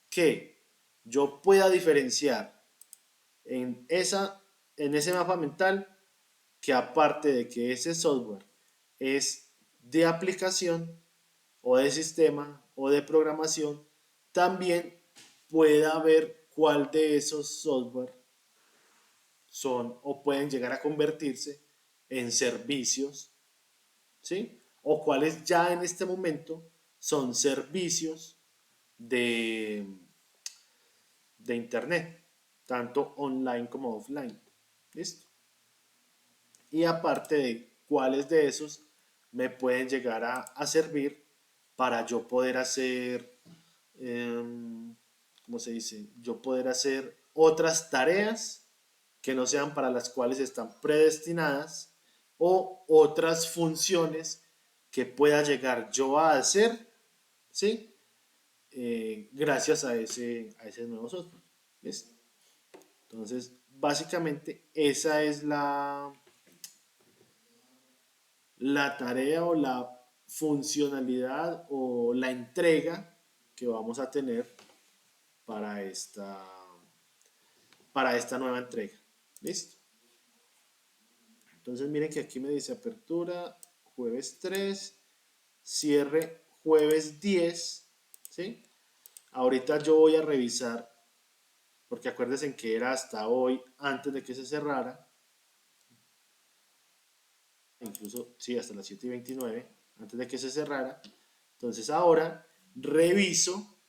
Speaker 1: que yo pueda diferenciar en ese mapa mental que aparte de que ese software es de aplicación o de sistema o de programación, también pueda ver cuál de esos software son o pueden llegar a convertirse en servicios, ¿sí? O cuáles ya en este momento son servicios de, de Internet, tanto online como offline. ¿Listo? Y aparte de cuáles de esos me pueden llegar a servir para yo poder hacer, ¿cómo se dice? Yo poder hacer otras tareas que no sean para las cuales están predestinadas o otras funciones que pueda llegar yo a hacer, ¿sí? Gracias a ese nuevo software. ¿Listo? Entonces, básicamente esa es la tarea o la funcionalidad o la entrega que vamos a tener para esta nueva entrega. ¿Listo? Entonces miren que aquí me dice apertura jueves 3, cierre jueves 10, ¿sí? Ahorita yo voy a revisar, porque acuérdense que era hasta hoy, antes de que se cerrara, incluso, sí, hasta las 7:29, antes de que se cerrara. Entonces ahora reviso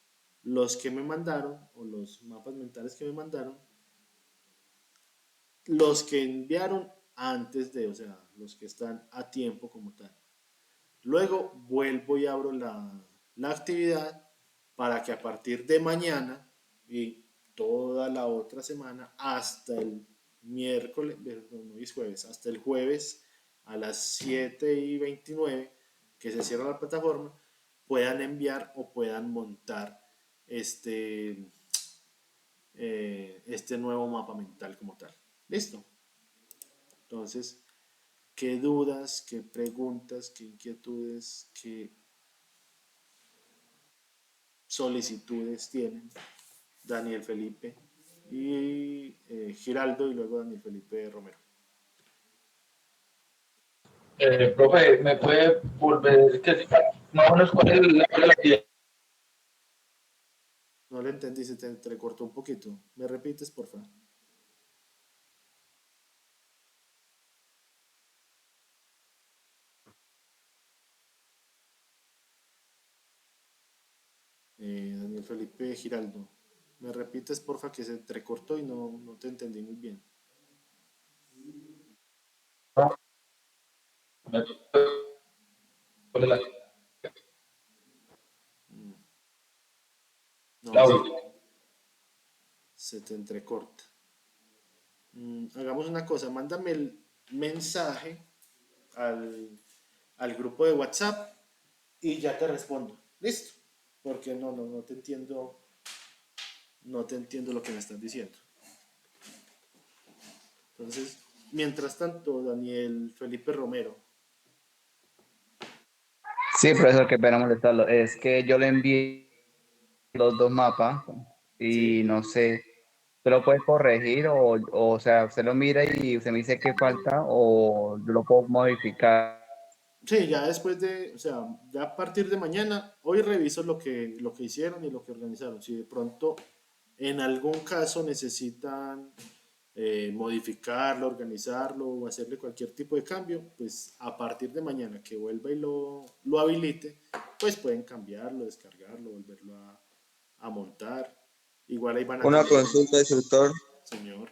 Speaker 1: los que me mandaron, o los mapas mentales que me mandaron, los que enviaron antes de, o sea, los que están a tiempo como tal. Luego vuelvo y abro la actividad para que a partir de mañana y toda la otra semana hasta el miércoles, no es jueves, hasta el jueves a las 7:29 que se cierra la plataforma, puedan enviar o puedan montar este nuevo mapa mental como tal. ¿Listo? Entonces, ¿qué dudas, qué preguntas, qué inquietudes, qué solicitudes tienen Daniel Felipe y Giraldo y luego Daniel Felipe Romero?
Speaker 3: Profe, ¿me puede volver que más o menos cuál es la actividad?
Speaker 1: No le entendí, se te entrecortó un poquito. ¿Me repites, por favor? Daniel Felipe Giraldo. ¿Me repites, porfa, que se entrecortó y no te entendí muy bien?
Speaker 3: ¿Cuál es la
Speaker 1: No,
Speaker 3: Laura?
Speaker 1: se te entrecorta. Hagamos una cosa, mándame el mensaje al grupo de WhatsApp y ya te respondo. ¿Listo? Porque no te entiendo, no te entiendo lo que me estás diciendo. Entonces, mientras tanto, Daniel Felipe Romero.
Speaker 4: Sí, profesor, qué pena molestarlo. Es que yo le envié los dos mapas y
Speaker 1: ¿Sí?
Speaker 4: no sé, ¿usted lo puede corregir o sea, usted lo mira y usted me dice qué falta o yo lo puedo modificar?
Speaker 1: Sí, ya después o sea, ya a partir de mañana, hoy reviso lo que hicieron y lo que organizaron. Si de pronto en algún caso necesitan modificarlo, organizarlo o hacerle cualquier tipo de cambio, pues a partir de mañana que vuelva y lo habilite, pues pueden cambiarlo, descargarlo, volverlo a montar. Igual ahí van a
Speaker 4: Una
Speaker 1: tener,
Speaker 4: consulta, instructor.
Speaker 1: señor.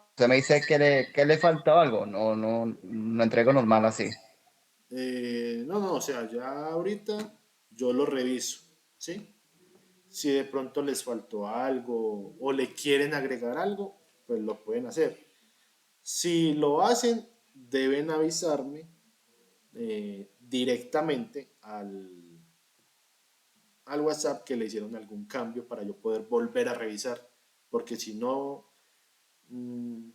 Speaker 4: Usted me dice que le faltaba algo, no entrego normal así.
Speaker 1: No, o sea, ya ahorita yo lo reviso, ¿sí? Si de pronto les faltó algo o le quieren agregar algo, pues lo pueden hacer. Si lo hacen, deben avisarme directamente al WhatsApp que le hicieron algún cambio para yo poder volver a revisar. Porque si no, mm,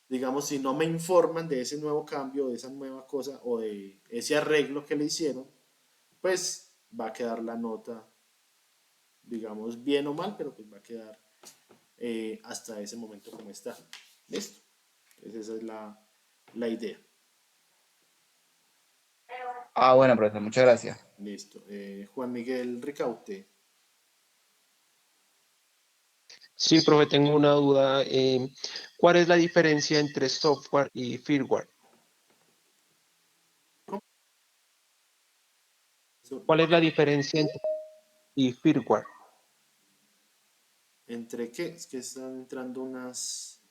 Speaker 1: digamos, si no me informan de ese nuevo cambio, de esa nueva cosa o de ese arreglo que le hicieron, pues va a quedar la nota, digamos, bien o mal, pero pues va a quedar hasta ese momento como está. ¿Listo? Entonces esa es la idea.
Speaker 4: Ah, bueno, profesor, muchas gracias.
Speaker 1: Listo. Juan Miguel Ricaute.
Speaker 6: Sí, profe, tengo una duda. ¿Cuál es la diferencia entre software y firmware? ¿Cuál es la diferencia entre y firmware?
Speaker 1: ¿Entre qué? Es que están entrando unas,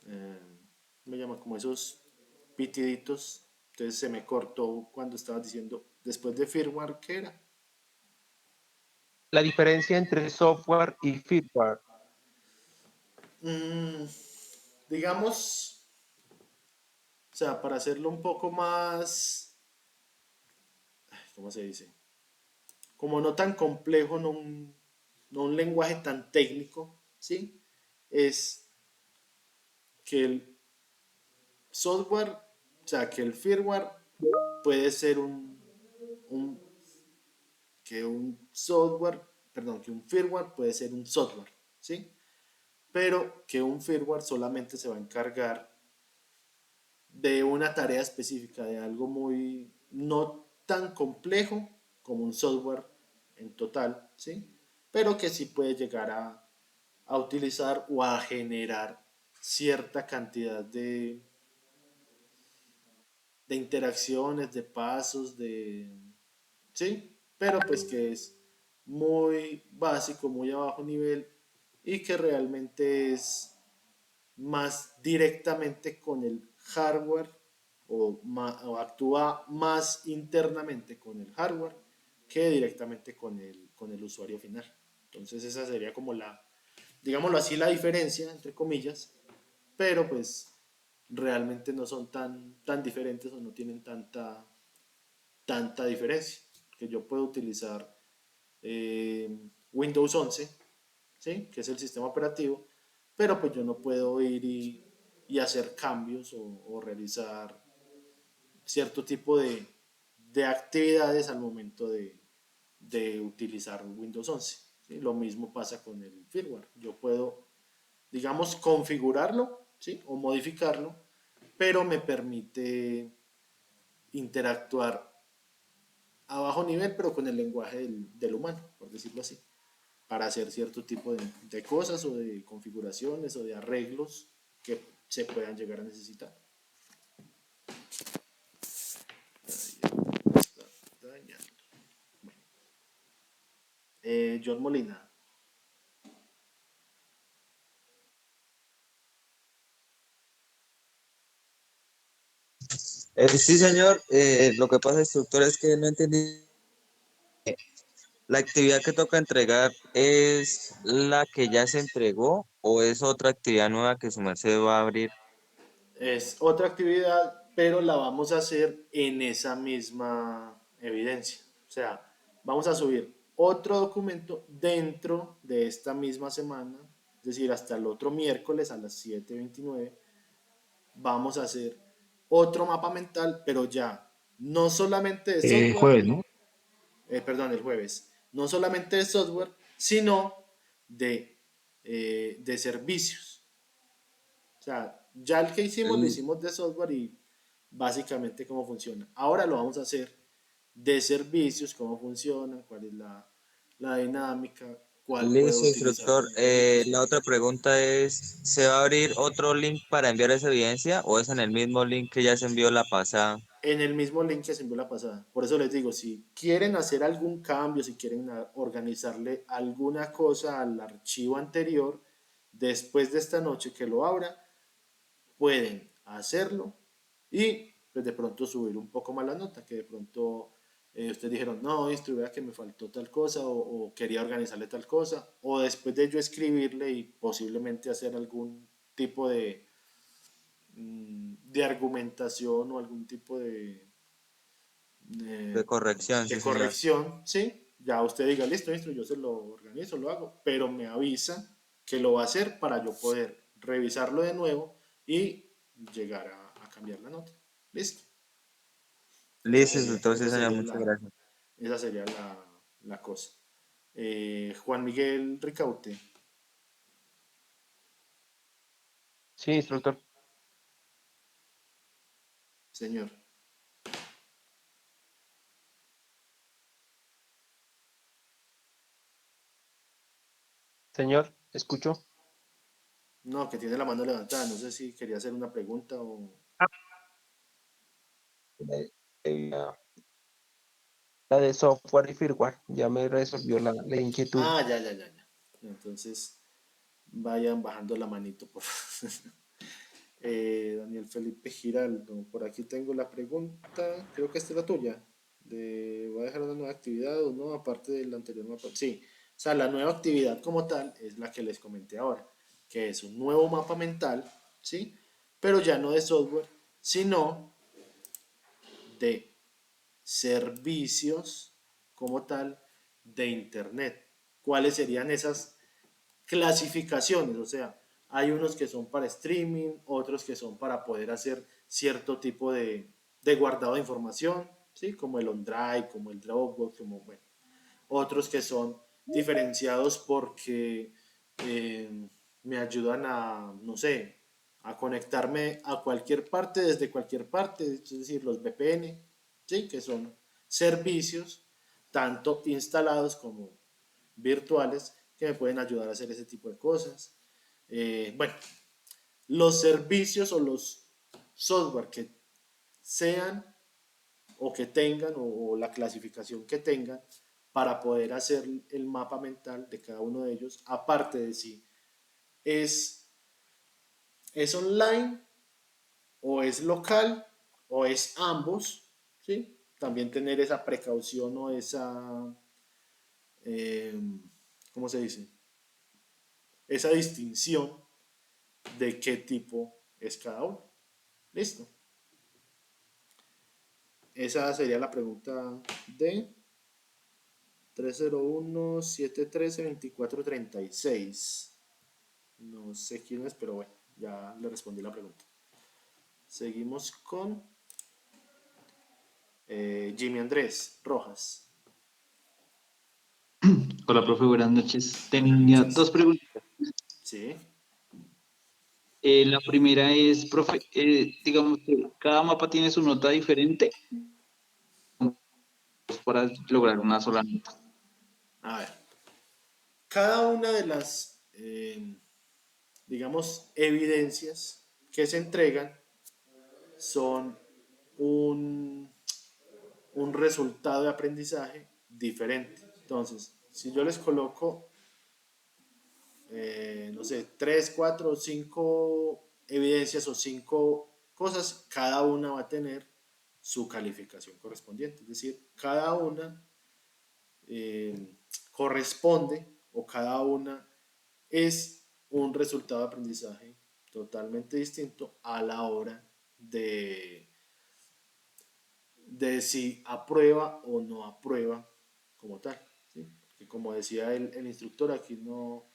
Speaker 1: eh, me llama como esos pitiditos. Entonces se me cortó cuando estabas diciendo después de firmware, ¿qué era?
Speaker 6: La diferencia entre software y firmware.
Speaker 1: Mm, digamos, o sea, para hacerlo un poco más, ¿cómo se dice? Como no tan complejo, no un lenguaje tan técnico, ¿sí? Es que el software, o sea, que el firmware puede ser un que un software, perdón, que un firmware puede ser un software, ¿sí? Pero que un firmware solamente se va a encargar de una tarea específica, de algo muy no tan complejo como un software en total, ¿sí? Pero que sí puede llegar a utilizar o a generar cierta cantidad de interacciones, de pasos, ¿sí? Pero pues que es muy básico, muy a bajo nivel y que realmente es más directamente con el hardware o actúa más internamente con el hardware que directamente con el usuario final. Entonces esa sería como digámoslo así, la diferencia, entre comillas, pero pues realmente no son tan diferentes o no tienen tanta diferencia. Que yo puedo utilizar Windows 11, ¿sí? Que es el sistema operativo, pero pues yo no puedo ir y hacer cambios o realizar cierto tipo de actividades al momento de utilizar Windows 11. ¿Sí? Lo mismo pasa con el firmware. Yo puedo, digamos, configurarlo, ¿sí? O modificarlo, pero me permite interactuar a bajo nivel, pero con el lenguaje del humano, por decirlo así, para hacer cierto tipo de cosas o de configuraciones o de arreglos que se puedan llegar a necesitar. Está dañando. Bueno. John Molina.
Speaker 9: Sí, señor. Lo que pasa, instructor, es que no entendí. ¿La actividad que toca entregar es la que ya se entregó o es otra actividad nueva que su merced va a abrir?
Speaker 1: Es otra actividad, pero la vamos a hacer en esa misma evidencia. O sea, vamos a subir otro documento dentro de esta misma semana, es decir, hasta el otro miércoles a las 7:29, vamos a hacer otro mapa mental, pero ya no solamente de software,
Speaker 2: Jueves, ¿no?
Speaker 1: perdón, el jueves, no solamente de software, sino de, de servicios. O sea, ya el que hicimos lo
Speaker 9: L-
Speaker 1: hicimos de software y básicamente cómo funciona. Ahora lo vamos a hacer de servicios, cómo funciona, cuál es la dinámica, cuál puedo
Speaker 9: Listo,
Speaker 1: utilizar
Speaker 9: instructor.
Speaker 1: como ejemplos.
Speaker 9: La otra pregunta es, ¿se va a abrir otro link para enviar esa evidencia o es en el mismo link que ya se envió la pasada?
Speaker 1: En el mismo link que se envió la pasada. Por eso les digo, si quieren hacer algún cambio, si quieren organizarle alguna cosa al archivo anterior, después de esta noche que lo abra, pueden hacerlo y pues de pronto subir un poco más la nota, que de pronto ustedes dijeron, no, vea que me faltó tal cosa o quería organizarle tal cosa, o después de yo escribirle y posiblemente hacer algún tipo de argumentación o algún tipo
Speaker 9: De
Speaker 1: de,
Speaker 9: corrección,
Speaker 1: de
Speaker 9: sí, señor.
Speaker 1: corrección, ¿sí? Ya usted diga, listo, listo, yo se lo organizo, lo hago, pero me avisa que lo va a hacer para yo poder revisarlo de nuevo y llegar a cambiar la nota. Listo. Esa
Speaker 9: Listo,
Speaker 1: sería,
Speaker 9: instructor, sí,
Speaker 1: esa
Speaker 9: señor.
Speaker 1: sería
Speaker 9: Muchas gracias.
Speaker 1: esa sería la cosa. Juan Miguel Ricaute,
Speaker 6: Sí, instructor.
Speaker 1: señor.
Speaker 6: Señor, escucho.
Speaker 1: No, que tiene la mano levantada. No sé si quería hacer una pregunta o...
Speaker 6: La la de software y firmware. Ya me resolvió la inquietud.
Speaker 1: Ah, ya, ya, ya, ya. Entonces, vayan bajando la manito, por favor. Daniel Felipe Giraldo, por aquí tengo la pregunta, creo que esta es la tuya. voy a dejar una nueva actividad o no, aparte del anterior mapa. Sí, o sea, la nueva actividad como tal es la que les comenté ahora, que es un nuevo mapa mental, ¿sí? Pero ya no de software, sino de servicios como tal de Internet. ¿Cuáles serían esas clasificaciones? O sea, hay unos que son para streaming, otros que son para poder hacer cierto tipo de guardado de información, ¿sí? Como el OneDrive, como el Dropbox, como, bueno, otros que son diferenciados porque eh, me ayudan a, no sé, a conectarme a cualquier parte desde cualquier parte, es decir, los VPN, ¿sí? Que son servicios tanto instalados como virtuales que me pueden ayudar a hacer ese tipo de cosas. Bueno, los servicios o los software que sean o que tengan o la clasificación que tengan para poder hacer el mapa mental de cada uno de ellos, aparte de si es, es online o es local o es ambos, ¿sí? También tener esa precaución o esa, eh, ¿cómo se dice? Esa distinción de qué tipo es cada uno. Listo. Esa sería la pregunta de 301-713-2436. No sé quién es, pero bueno, ya le respondí la pregunta. Seguimos con Jimmy Andrés Rojas.
Speaker 10: Hola, profe, buenas noches. Tenía dos preguntas.
Speaker 1: Sí.
Speaker 10: La primera es, profe, digamos que cada mapa tiene su nota diferente para lograr una sola nota.
Speaker 1: A ver. Cada una de las, digamos, evidencias que se entregan son un resultado de aprendizaje diferente. Entonces, si yo les coloco, no sé, 3, 4 o 5 evidencias o 5 cosas, cada una va a tener su calificación correspondiente. Es decir, cada una corresponde o cada una es un resultado de aprendizaje totalmente distinto a la hora de si aprueba o no aprueba como tal, ¿sí? Que como decía el instructor, aquí no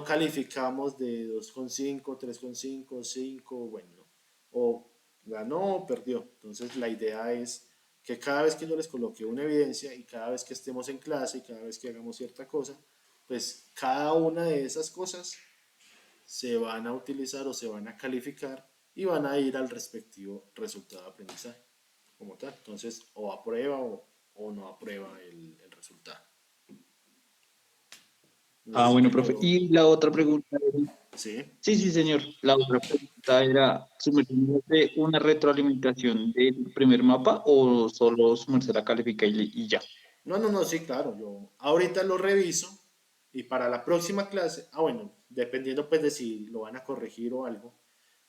Speaker 1: calificamos de 2,5, 3,5, 5, bueno, o ganó o perdió. Entonces la idea es que cada vez que yo les coloque una evidencia y cada vez que estemos en clase y cada vez que hagamos cierta cosa, pues cada una de esas cosas se van a utilizar o se van a calificar y van a ir al respectivo resultado de aprendizaje como tal. Entonces, o aprueba o no aprueba el resultado. No sé
Speaker 10: Ah,
Speaker 1: si
Speaker 10: bueno,
Speaker 1: me
Speaker 10: profe.
Speaker 1: quedó.
Speaker 10: Y la otra pregunta era,
Speaker 1: Sí.
Speaker 10: sí, señor. La otra pregunta era, ¿sumergirse de una retroalimentación del primer mapa o solo sumerse la califica y ya?
Speaker 1: No, sí, claro. Yo ahorita lo reviso y para la próxima clase, bueno, dependiendo pues de si lo van a corregir o algo,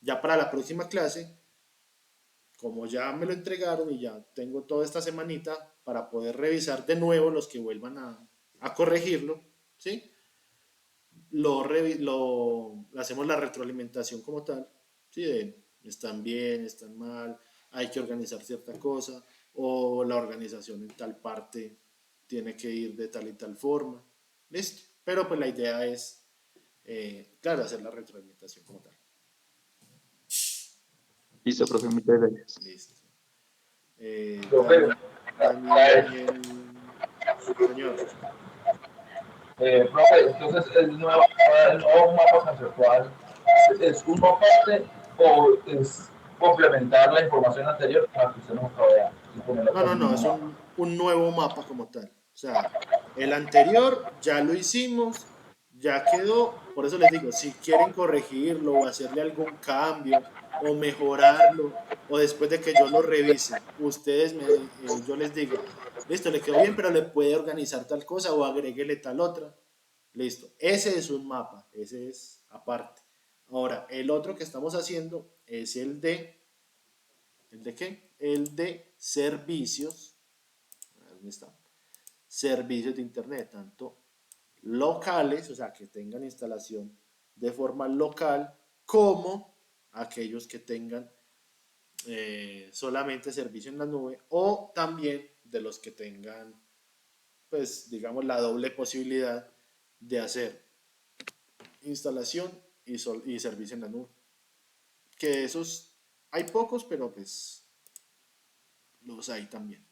Speaker 1: ya para la próxima clase, como ya me lo entregaron y ya tengo toda esta semanita para poder revisar de nuevo los que vuelvan a corregirlo, ¿sí? Hacemos la retroalimentación como tal, ¿sí? De están bien, están mal, hay que organizar cierta cosa, o la organización en tal parte tiene que ir de tal y tal forma, listo. Pero pues la idea es, claro, hacer la retroalimentación como tal.
Speaker 10: Listo, profe, muchas gracias.
Speaker 1: Listo.
Speaker 3: Profe,
Speaker 1: Daniel, señor.
Speaker 3: profe, entonces el nuevo mapa conceptual es un aparte o es complementar la información anterior a la que usted nos acaba de dar y ponerlo con el
Speaker 1: No,
Speaker 3: mismo
Speaker 1: es
Speaker 3: mapa.
Speaker 1: un nuevo mapa como tal. O sea, el anterior ya lo hicimos, ya quedó. Por eso les digo, si quieren corregirlo o hacerle algún cambio o mejorarlo, o después de que yo lo revise, yo les diga, listo, le quedó bien, pero le puede organizar tal cosa o agréguele tal otra. Listo, ese es un mapa, ese es aparte. Ahora, el otro que estamos haciendo es ¿el de qué? El de servicios ¿Dónde está? Servicios de internet, tanto locales, o sea, que tengan instalación de forma local, como aquellos que tengan solamente servicio en la nube, o también de los que tengan, pues, digamos, la doble posibilidad de hacer instalación y servicio en la nube. Que esos hay pocos, pero pues los hay también.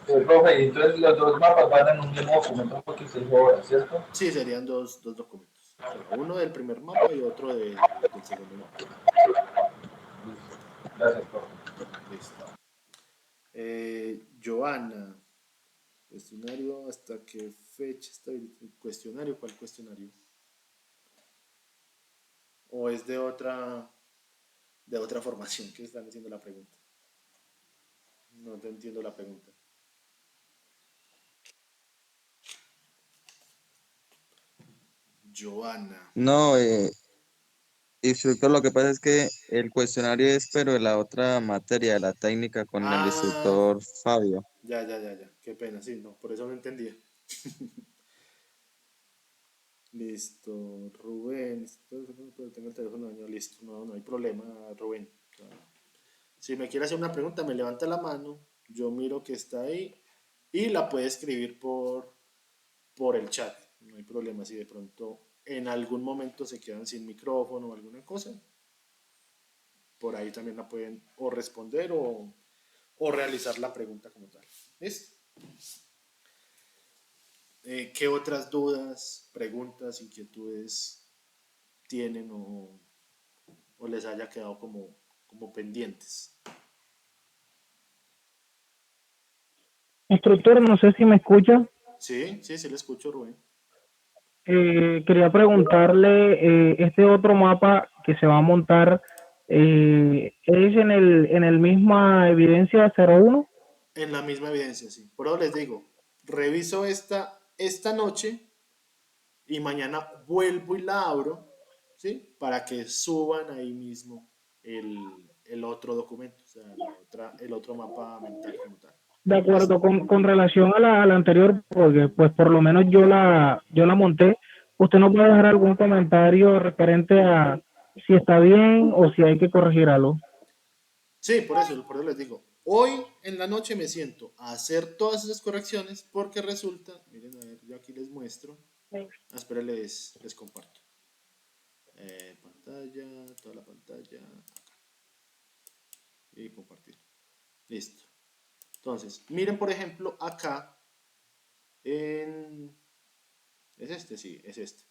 Speaker 3: Profe, y entonces los dos mapas van en un mismo documento porque se dijo ahora, ¿cierto?
Speaker 1: Sí, serían dos documentos. O sea, uno del primer mapa y otro del segundo mapa.
Speaker 3: Gracias, profe.
Speaker 1: Listo. Joana, cuestionario, ¿hasta qué fecha está el cuestionario? ¿Cuál cuestionario? ¿O es de otra formación que están haciendo la pregunta? No te entiendo la pregunta. Joana.
Speaker 9: No, instructor, lo que pasa es que el cuestionario es, pero de la otra materia, la técnica, con el
Speaker 1: Ah,
Speaker 9: instructor Fabio.
Speaker 1: ya. Qué pena, sí, no, por eso no entendía. Listo, Rubén. Pero tengo el teléfono dañado, listo. No hay problema, Rubén. Si me quiere hacer una pregunta, me levanta la mano, yo miro que está ahí y la puede escribir por el chat. No hay problema si de pronto en algún momento se quedan sin micrófono o alguna cosa. Por ahí también la pueden o responder o realizar la pregunta como tal. ¿Listo? ¿Qué otras dudas, preguntas, inquietudes tienen o les haya quedado como pendientes?
Speaker 11: Instructor, no sé si me escucha.
Speaker 1: Sí, le escucho, Rubén.
Speaker 11: Quería preguntarle, este otro mapa que se va a montar, ¿es en el misma evidencia 01?
Speaker 1: En la misma evidencia, sí. Por eso les digo, reviso esta noche y mañana vuelvo y la abro, ¿sí? Para que suban ahí mismo el otro documento, o sea, el otro mapa mental como tal.
Speaker 11: De
Speaker 1: ¿Listo?
Speaker 11: acuerdo, con relación a la anterior, porque pues por lo menos yo la monté. ¿Usted nos puede dejar algún comentario referente a si está bien o si hay que corregir algo?
Speaker 1: Sí, por eso les digo, hoy en la noche me siento a hacer todas esas correcciones porque resulta, miren, a ver, yo aquí les muestro, espera, les comparto. Pantalla, toda la pantalla, acá, y compartir. Listo. Entonces, miren por ejemplo acá, ¿es este? Sí, es este.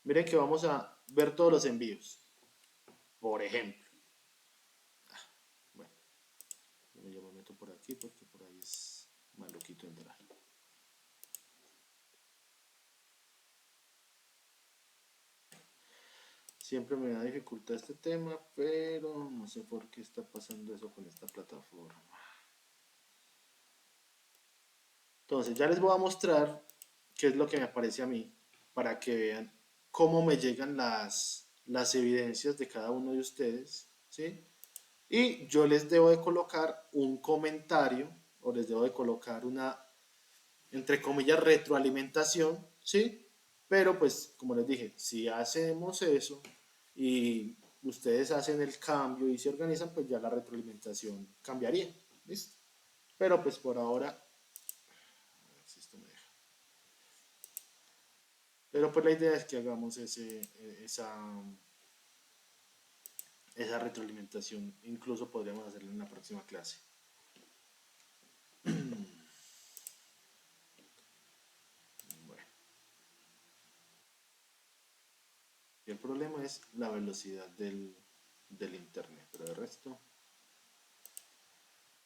Speaker 1: Miren que vamos a ver todos los envíos, por ejemplo. Bueno, yo me meto por aquí porque por ahí es maluquito entrar. Siempre me da dificultad este tema, pero no sé por qué está pasando eso con esta plataforma. Entonces, ya les voy a mostrar qué es lo que me aparece a mí, para que vean cómo me llegan las evidencias de cada uno de ustedes, ¿sí? Y yo les debo de colocar un comentario, o les debo de colocar una, entre comillas, retroalimentación, ¿sí? Pero pues, como les dije, si hacemos eso y ustedes hacen el cambio y se organizan, pues ya la retroalimentación cambiaría, ¿listo? Pero pues por ahora, a ver si esto me deja. Pero pues la idea es que hagamos esa retroalimentación, incluso podríamos hacerlo en la próxima clase. Bueno, y el problema es la velocidad del internet, pero de resto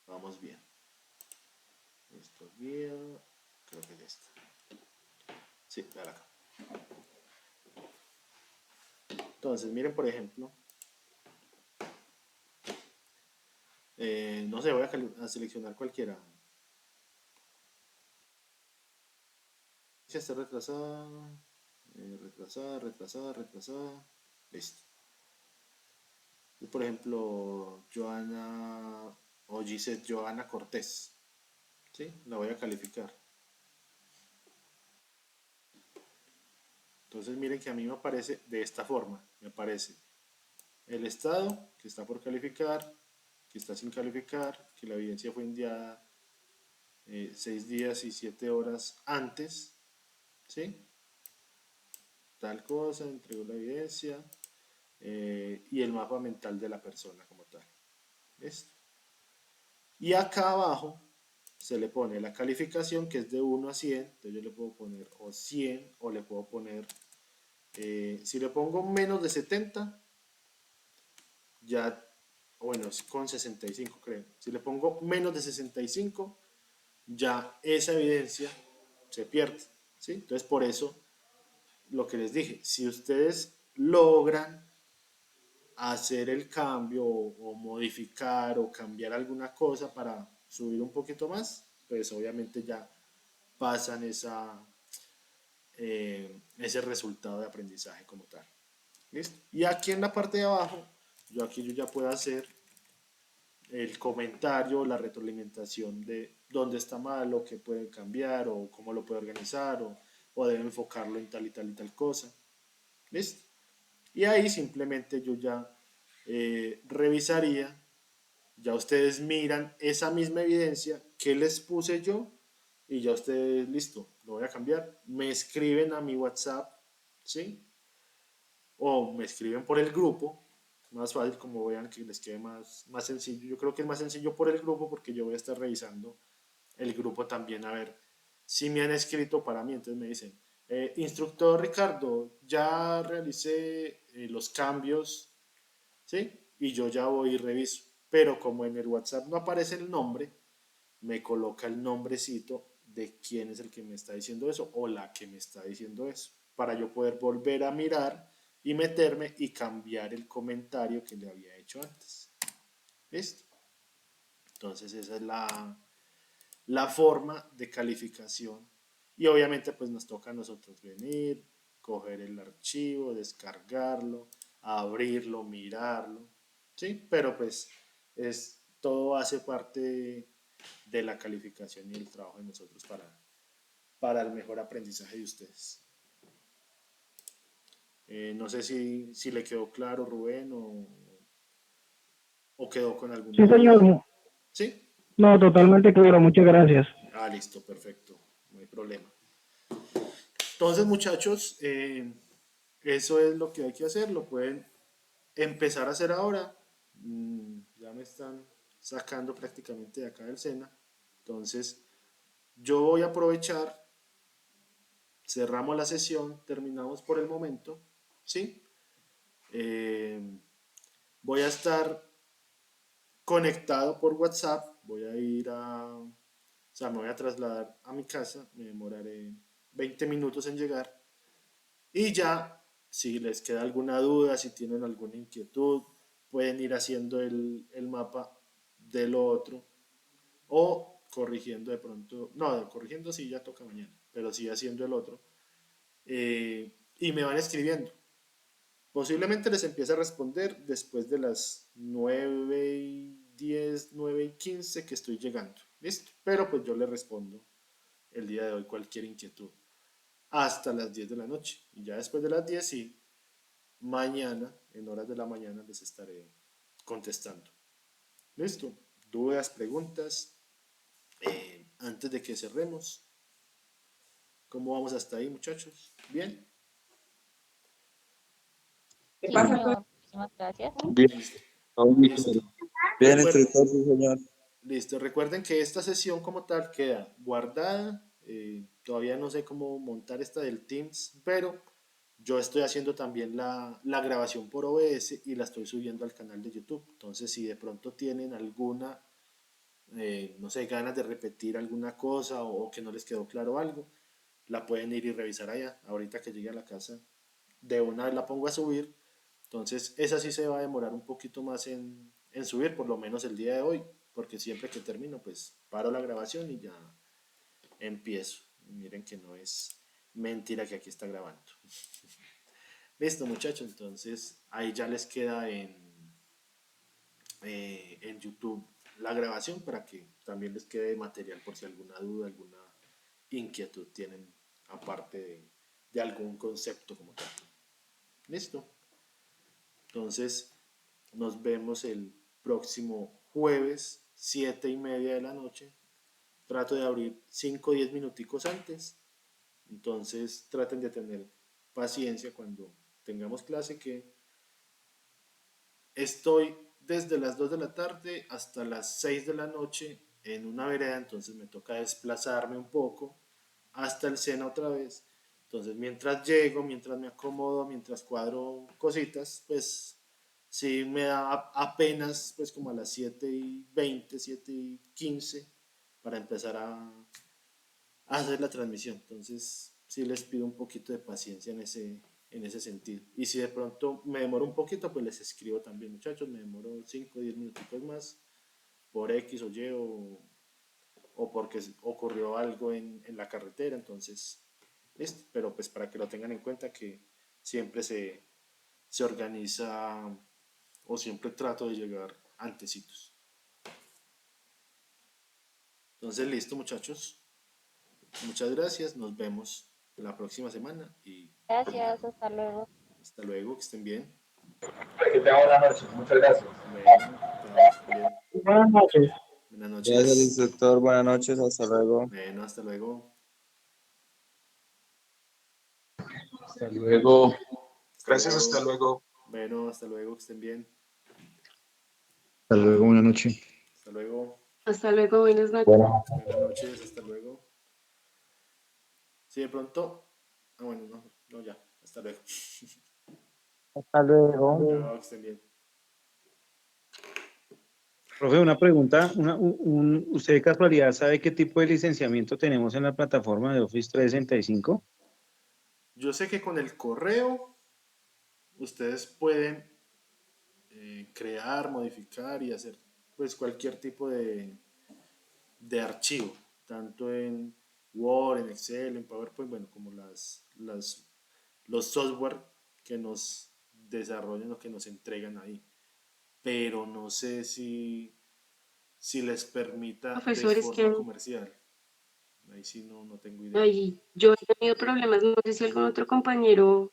Speaker 1: vamos bien. Esto guía, creo que es esta. Sí, para acá. Entonces, miren por ejemplo, no sé, voy a seleccionar cualquiera. Si está retrasada, retrasada, listo. Por ejemplo, Joana o Gisette Joana Cortés. ¿Sí? La voy a calificar. Entonces miren que a mí me aparece de esta forma. Me aparece el estado que está por calificar, que está sin calificar, que la evidencia fue enviada 6 días y 7 horas antes, ¿sí? Tal cosa, entregó la evidencia y el mapa mental de la persona como tal. ¿Listo? Y acá abajo se le pone la calificación que es de 1 a 100, entonces yo le puedo poner o 100 o le puedo poner, si le pongo menos de 70, ya, bueno, es con 65 creo, si le pongo menos de 65, ya esa evidencia se pierde, ¿sí? Entonces por eso lo que les dije, si ustedes logran hacer el cambio o modificar o cambiar alguna cosa para subir un poquito más, pues obviamente ya pasan ese resultado de aprendizaje como tal. ¿Listo? Y aquí en la parte de abajo, yo ya puedo hacer el comentario, la retroalimentación de dónde está mal o qué puede cambiar o cómo lo puede organizar o debe enfocarlo en tal y tal y tal cosa. ¿Listo? Y ahí simplemente yo ya revisaría, ya ustedes miran esa misma evidencia que les puse yo y ya ustedes, listo, lo voy a cambiar, me escriben a mi WhatsApp, ¿sí? O me escriben por el grupo, más fácil, como vean que les quede más sencillo. Yo creo que es más sencillo por el grupo porque yo voy a estar revisando el grupo también a ver si me han escrito para mí. Entonces me dicen, instructor Ricardo, ya realicé los cambios, ¿sí? Y yo ya voy y reviso. Pero como en el WhatsApp no aparece el nombre, me coloca el nombrecito de quién es el que me está diciendo eso o la que me está diciendo eso, para yo poder volver a mirar y meterme y cambiar el comentario que le había hecho antes. ¿Listo? Entonces esa es la forma de calificación. Y obviamente pues nos toca a nosotros venir, coger el archivo, descargarlo, abrirlo, mirarlo, ¿sí? Pero pues todo hace parte de la calificación y el trabajo de nosotros para el mejor aprendizaje de ustedes. No sé si le quedó claro, Rubén, o quedó con alguna
Speaker 11: Sí,
Speaker 1: duda.
Speaker 11: señor.
Speaker 1: ¿Sí?
Speaker 11: No, totalmente claro. Muchas gracias.
Speaker 1: Ah, listo, perfecto. No hay problema. Entonces, muchachos, eso es lo que hay que hacer. Lo pueden empezar a hacer ahora. Ya me están sacando prácticamente de acá del SENA. Entonces, yo voy a aprovechar, cerramos la sesión, terminamos por el momento, ¿sí? Voy a estar conectado por WhatsApp, voy a o sea, me voy a trasladar a mi casa, me demoraré 20 minutos en llegar y ya, si les queda alguna duda, si tienen alguna inquietud, pueden ir haciendo el mapa de lo otro o corrigiendo de pronto, no, corrigiendo sí ya toca mañana, pero sí haciendo el otro y me van escribiendo. Posiblemente les empiece a responder después de las 9:10, 9:15 que estoy llegando. ¿Listo? Pero pues yo les respondo el día de hoy cualquier inquietud hasta las 10 de la noche. Y ya después de las 10, sí, mañana, en horas de la mañana, les estaré contestando. ¿Listo? ¿Dudas, preguntas? Antes de que cerremos, ¿cómo vamos hasta ahí, muchachos? ¿Bien?
Speaker 5: Sí, señor. Muchísimas gracias.
Speaker 10: Bien,
Speaker 1: Listo.
Speaker 9: Bien,
Speaker 1: Recuerden,
Speaker 9: instructor, sí, señor.
Speaker 1: listo. Recuerden que esta sesión como tal queda guardada. Todavía no sé cómo montar esta del Teams, pero yo estoy haciendo también la grabación por OBS y la estoy subiendo al canal de YouTube. Entonces, si de pronto tienen alguna, no sé, ganas de repetir alguna cosa o que no les quedó claro algo, la pueden ir y revisar allá. Ahorita que llegue a la casa, de una vez la pongo a subir. Entonces, esa sí se va a demorar un poquito más en subir, por lo menos el día de hoy, porque siempre que termino, pues paro la grabación y ya empiezo. Y miren que no es mentira que aquí está grabando. Listo, muchachos, entonces ahí ya les queda en YouTube la grabación para que también les quede material por si alguna duda, alguna inquietud tienen aparte de algún concepto como tal. Listo. Entonces, nos vemos el próximo jueves, 7:30 de la noche. Trato de abrir 5 o 10 minuticos antes. Entonces, traten de tener paciencia cuando tengamos clase, que estoy desde las 2 de la tarde hasta las 6 de la noche en una vereda, entonces me toca desplazarme un poco hasta el SENA otra vez. Entonces, mientras llego, mientras me acomodo, mientras cuadro cositas, pues sí me da apenas pues como a las 7:20, 7:15 para empezar a hacer la transmisión. Entonces, sí les pido un poquito de paciencia en ese sentido. Y si de pronto me demoro un poquito, pues les escribo también, muchachos, me demoro 5 o 10 minuticos más por X o Y o porque ocurrió algo en la carretera, entonces, listo. Pero pues para que lo tengan en cuenta que siempre se organiza o siempre trato de llegar antecitos. Entonces, listo, muchachos. Muchas gracias, nos vemos la próxima semana y
Speaker 5: Gracias, hasta luego.
Speaker 1: hasta luego, que estén bien.
Speaker 3: Que tengan buenas noches. Muchas gracias.
Speaker 1: Bueno, bien.
Speaker 11: Buenas noches.
Speaker 1: Buenas
Speaker 9: Gracias,
Speaker 1: noches.
Speaker 9: instructor. Buenas noches. Hasta luego.
Speaker 1: Bueno, hasta luego.
Speaker 3: Hasta luego.
Speaker 8: Gracias, hasta luego.
Speaker 1: Bueno, hasta luego, que estén bien.
Speaker 2: Hasta luego, buena noche.
Speaker 1: Hasta luego.
Speaker 7: Hasta luego, buenas noches.
Speaker 1: Buenas noches, hasta luego. Si de pronto. Ah, bueno, no, ya. Hasta luego.
Speaker 4: Hasta luego.
Speaker 1: Chao, que estén bien.
Speaker 12: Profe, una pregunta. ¿Usted de casualidad sabe qué tipo de licenciamiento tenemos en la plataforma de Office 365?
Speaker 1: Yo sé que con el correo ustedes pueden crear, modificar y hacer pues cualquier tipo de archivo, tanto en Word, en Excel, en PowerPoint, bueno, como los software que nos desarrollan o que nos entregan ahí. Pero no sé si les permita de
Speaker 7: Profesores
Speaker 1: forma
Speaker 7: que
Speaker 1: comercial. Ahí sí no tengo idea.
Speaker 7: ay, yo he tenido problemas, no sé si algún otro compañero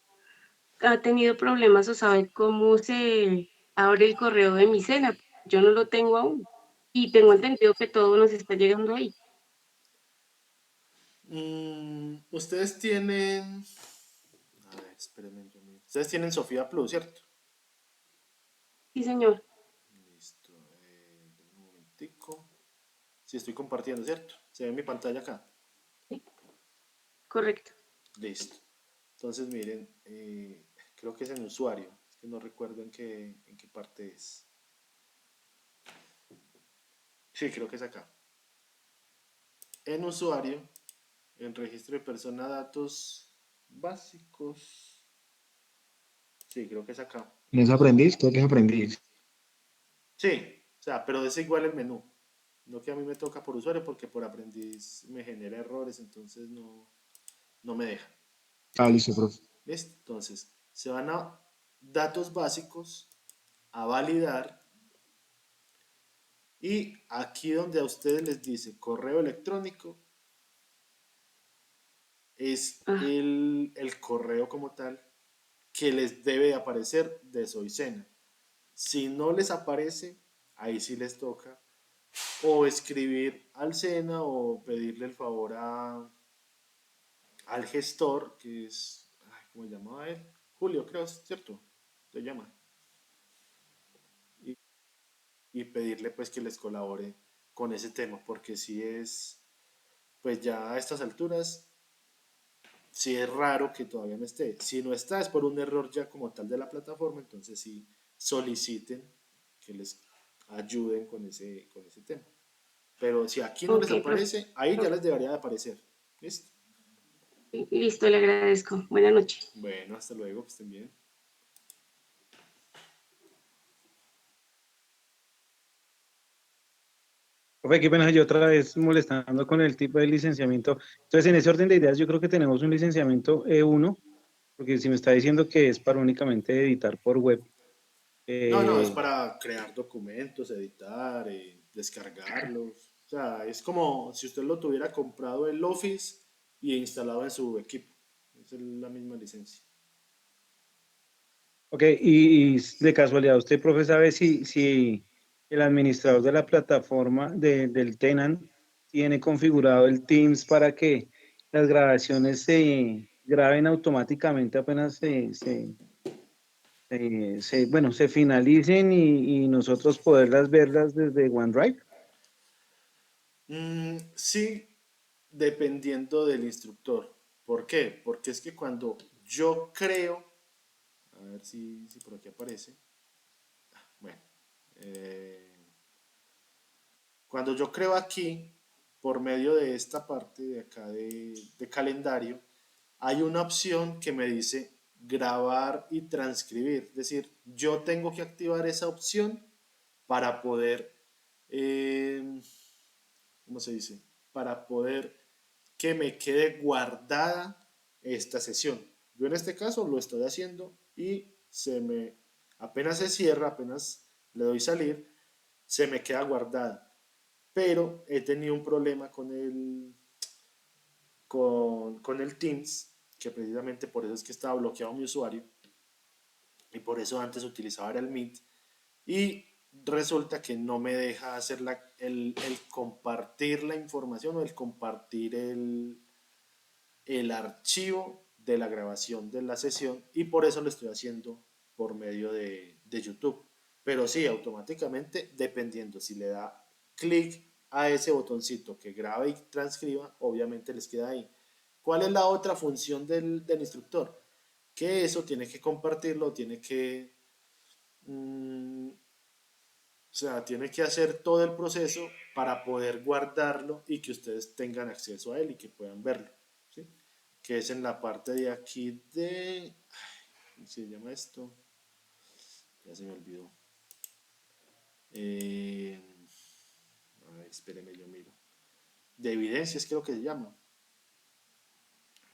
Speaker 7: ha tenido problemas o sabe cómo se abre el correo de mi cena. Yo no lo tengo aún y tengo entendido que todo nos está llegando ahí.
Speaker 1: Ustedes tienen. A ver, espérenme, yo miro. Ustedes tienen Sofía Plus, ¿cierto?
Speaker 7: Sí, señor.
Speaker 1: Listo. Un momentico. Sí, estoy compartiendo, ¿cierto? Se ve mi pantalla acá.
Speaker 7: Correcto.
Speaker 1: Listo. Entonces, miren, creo que es en usuario. Es que no recuerdo en qué parte es. Sí, creo que es acá. En usuario, en registro de persona, datos básicos. Sí, creo que es acá.
Speaker 2: ¿No es aprendiz? Creo que es aprendiz.
Speaker 1: Sí, o sea, pero es igual el menú. No que a mí me toca por usuario porque por aprendiz me genera errores, entonces no me deja.
Speaker 2: Ah, listo, profe.
Speaker 1: ¿Listo? Entonces, se van a datos básicos, a validar, y aquí donde a ustedes les dice correo electrónico, es el correo como tal que les debe aparecer de SoySena. Si no les aparece, ahí sí les toca o escribir al SENA o pedirle el favor al gestor, que es, ¿cómo se llamaba él? Julio, creo, ¿cierto? Se llama. Y pedirle pues que les colabore con ese tema, porque si es, pues ya a estas alturas, si es raro que todavía no esté. Si no está es por un error ya como tal de la plataforma, entonces sí soliciten que les ayuden con ese tema. Pero si aquí no les aparece, ahí ya les debería de aparecer. ¿Listo?
Speaker 7: Listo, le agradezco. Buenas noches.
Speaker 1: Bueno, hasta luego, que estén bien.
Speaker 12: Profe, qué pena, yo otra vez molestando con el tipo de licenciamiento. Entonces, en ese orden de ideas, yo creo que tenemos un licenciamiento E1, porque si me está diciendo que es para únicamente editar por web.
Speaker 1: No, es para crear documentos, editar, descargarlos. O sea, es como si usted lo tuviera comprado el Office y instalado en su equipo. Es la misma licencia.
Speaker 12: Ok, y de casualidad, ¿usted, profe, sabe si el administrador de la plataforma del Tenant tiene configurado el Teams para que las grabaciones se graben automáticamente apenas bueno, se finalicen y nosotros poderlas verlas desde OneDrive?
Speaker 1: Sí, dependiendo del instructor. ¿Por qué? Porque es que cuando yo creo, a ver si por aquí aparece, bueno, eh, cuando yo creo aquí, por medio de esta parte de acá de calendario, hay una opción que me dice grabar y transcribir. Es decir, yo tengo que activar esa opción para poder, eh, ¿cómo se dice? Para poder que me quede guardada esta sesión. Yo en este caso lo estoy haciendo y apenas se cierra, apenas le doy salir, se me queda guardada. Pero he tenido un problema con el Teams, que precisamente por eso es que estaba bloqueado mi usuario y por eso antes utilizaba el Meet, y resulta que no me deja hacer el compartir la información o el compartir el archivo de la grabación de la sesión, y por eso lo estoy haciendo por medio de YouTube. Pero sí, automáticamente, dependiendo si le da clic a ese botoncito que grabe y transcriba, obviamente les queda ahí. ¿Cuál es la otra función del instructor? Que eso tiene que compartirlo, tiene que, o sea, tiene que hacer todo el proceso para poder guardarlo y que ustedes tengan acceso a él y que puedan verlo, ¿sí? Que es en la parte de aquí de... ¿Cómo se llama esto? Ya se me olvidó. Eh, a ver, espéreme, yo miro. De evidencias creo que se llama.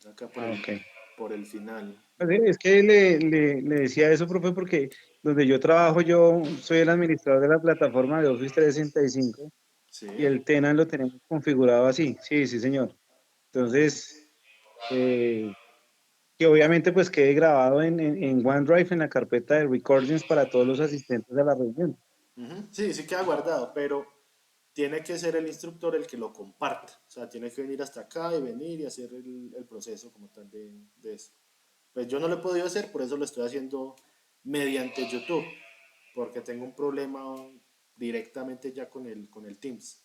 Speaker 1: Acá
Speaker 12: Ok.
Speaker 1: por el final.
Speaker 12: Es que le decía eso, profe, porque donde yo trabajo, yo soy el administrador de la plataforma de Office 365
Speaker 1: Sí.
Speaker 12: y el Tenant lo tenemos configurado así. Sí, sí, señor. Entonces, que obviamente pues quede grabado en OneDrive en la carpeta de recordings para todos los asistentes a la reunión.
Speaker 1: Sí, sí queda guardado, pero tiene que ser el instructor el que lo comparta. O sea, tiene que venir hasta acá y venir y hacer el proceso como tal de eso. Pues yo no lo he podido hacer, por eso lo estoy haciendo mediante YouTube, porque tengo un problema directamente ya con el Teams.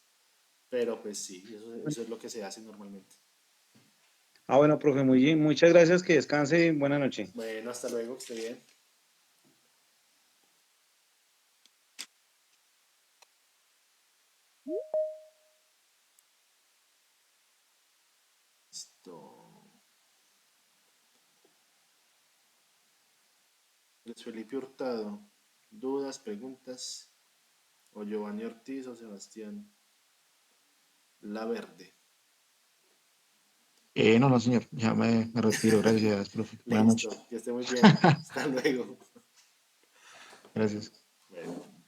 Speaker 1: Pero pues sí, eso es lo que se hace normalmente.
Speaker 12: Bueno, profe, muy bien. Muchas gracias, que descanse. Buenas noches.
Speaker 1: Bueno, hasta luego, que esté bien. Listo. Luis Felipe Hurtado, dudas, preguntas, o Giovanni Ortiz o Sebastián Laverde.
Speaker 2: No, no, señor, ya me retiro. Gracias, profe. Buenas
Speaker 1: Listo,
Speaker 2: noches.
Speaker 1: que esté muy bien. Hasta luego.
Speaker 2: Gracias.
Speaker 1: Bueno.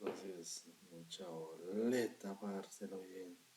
Speaker 1: Entonces, mucha boleta para dárselo bien.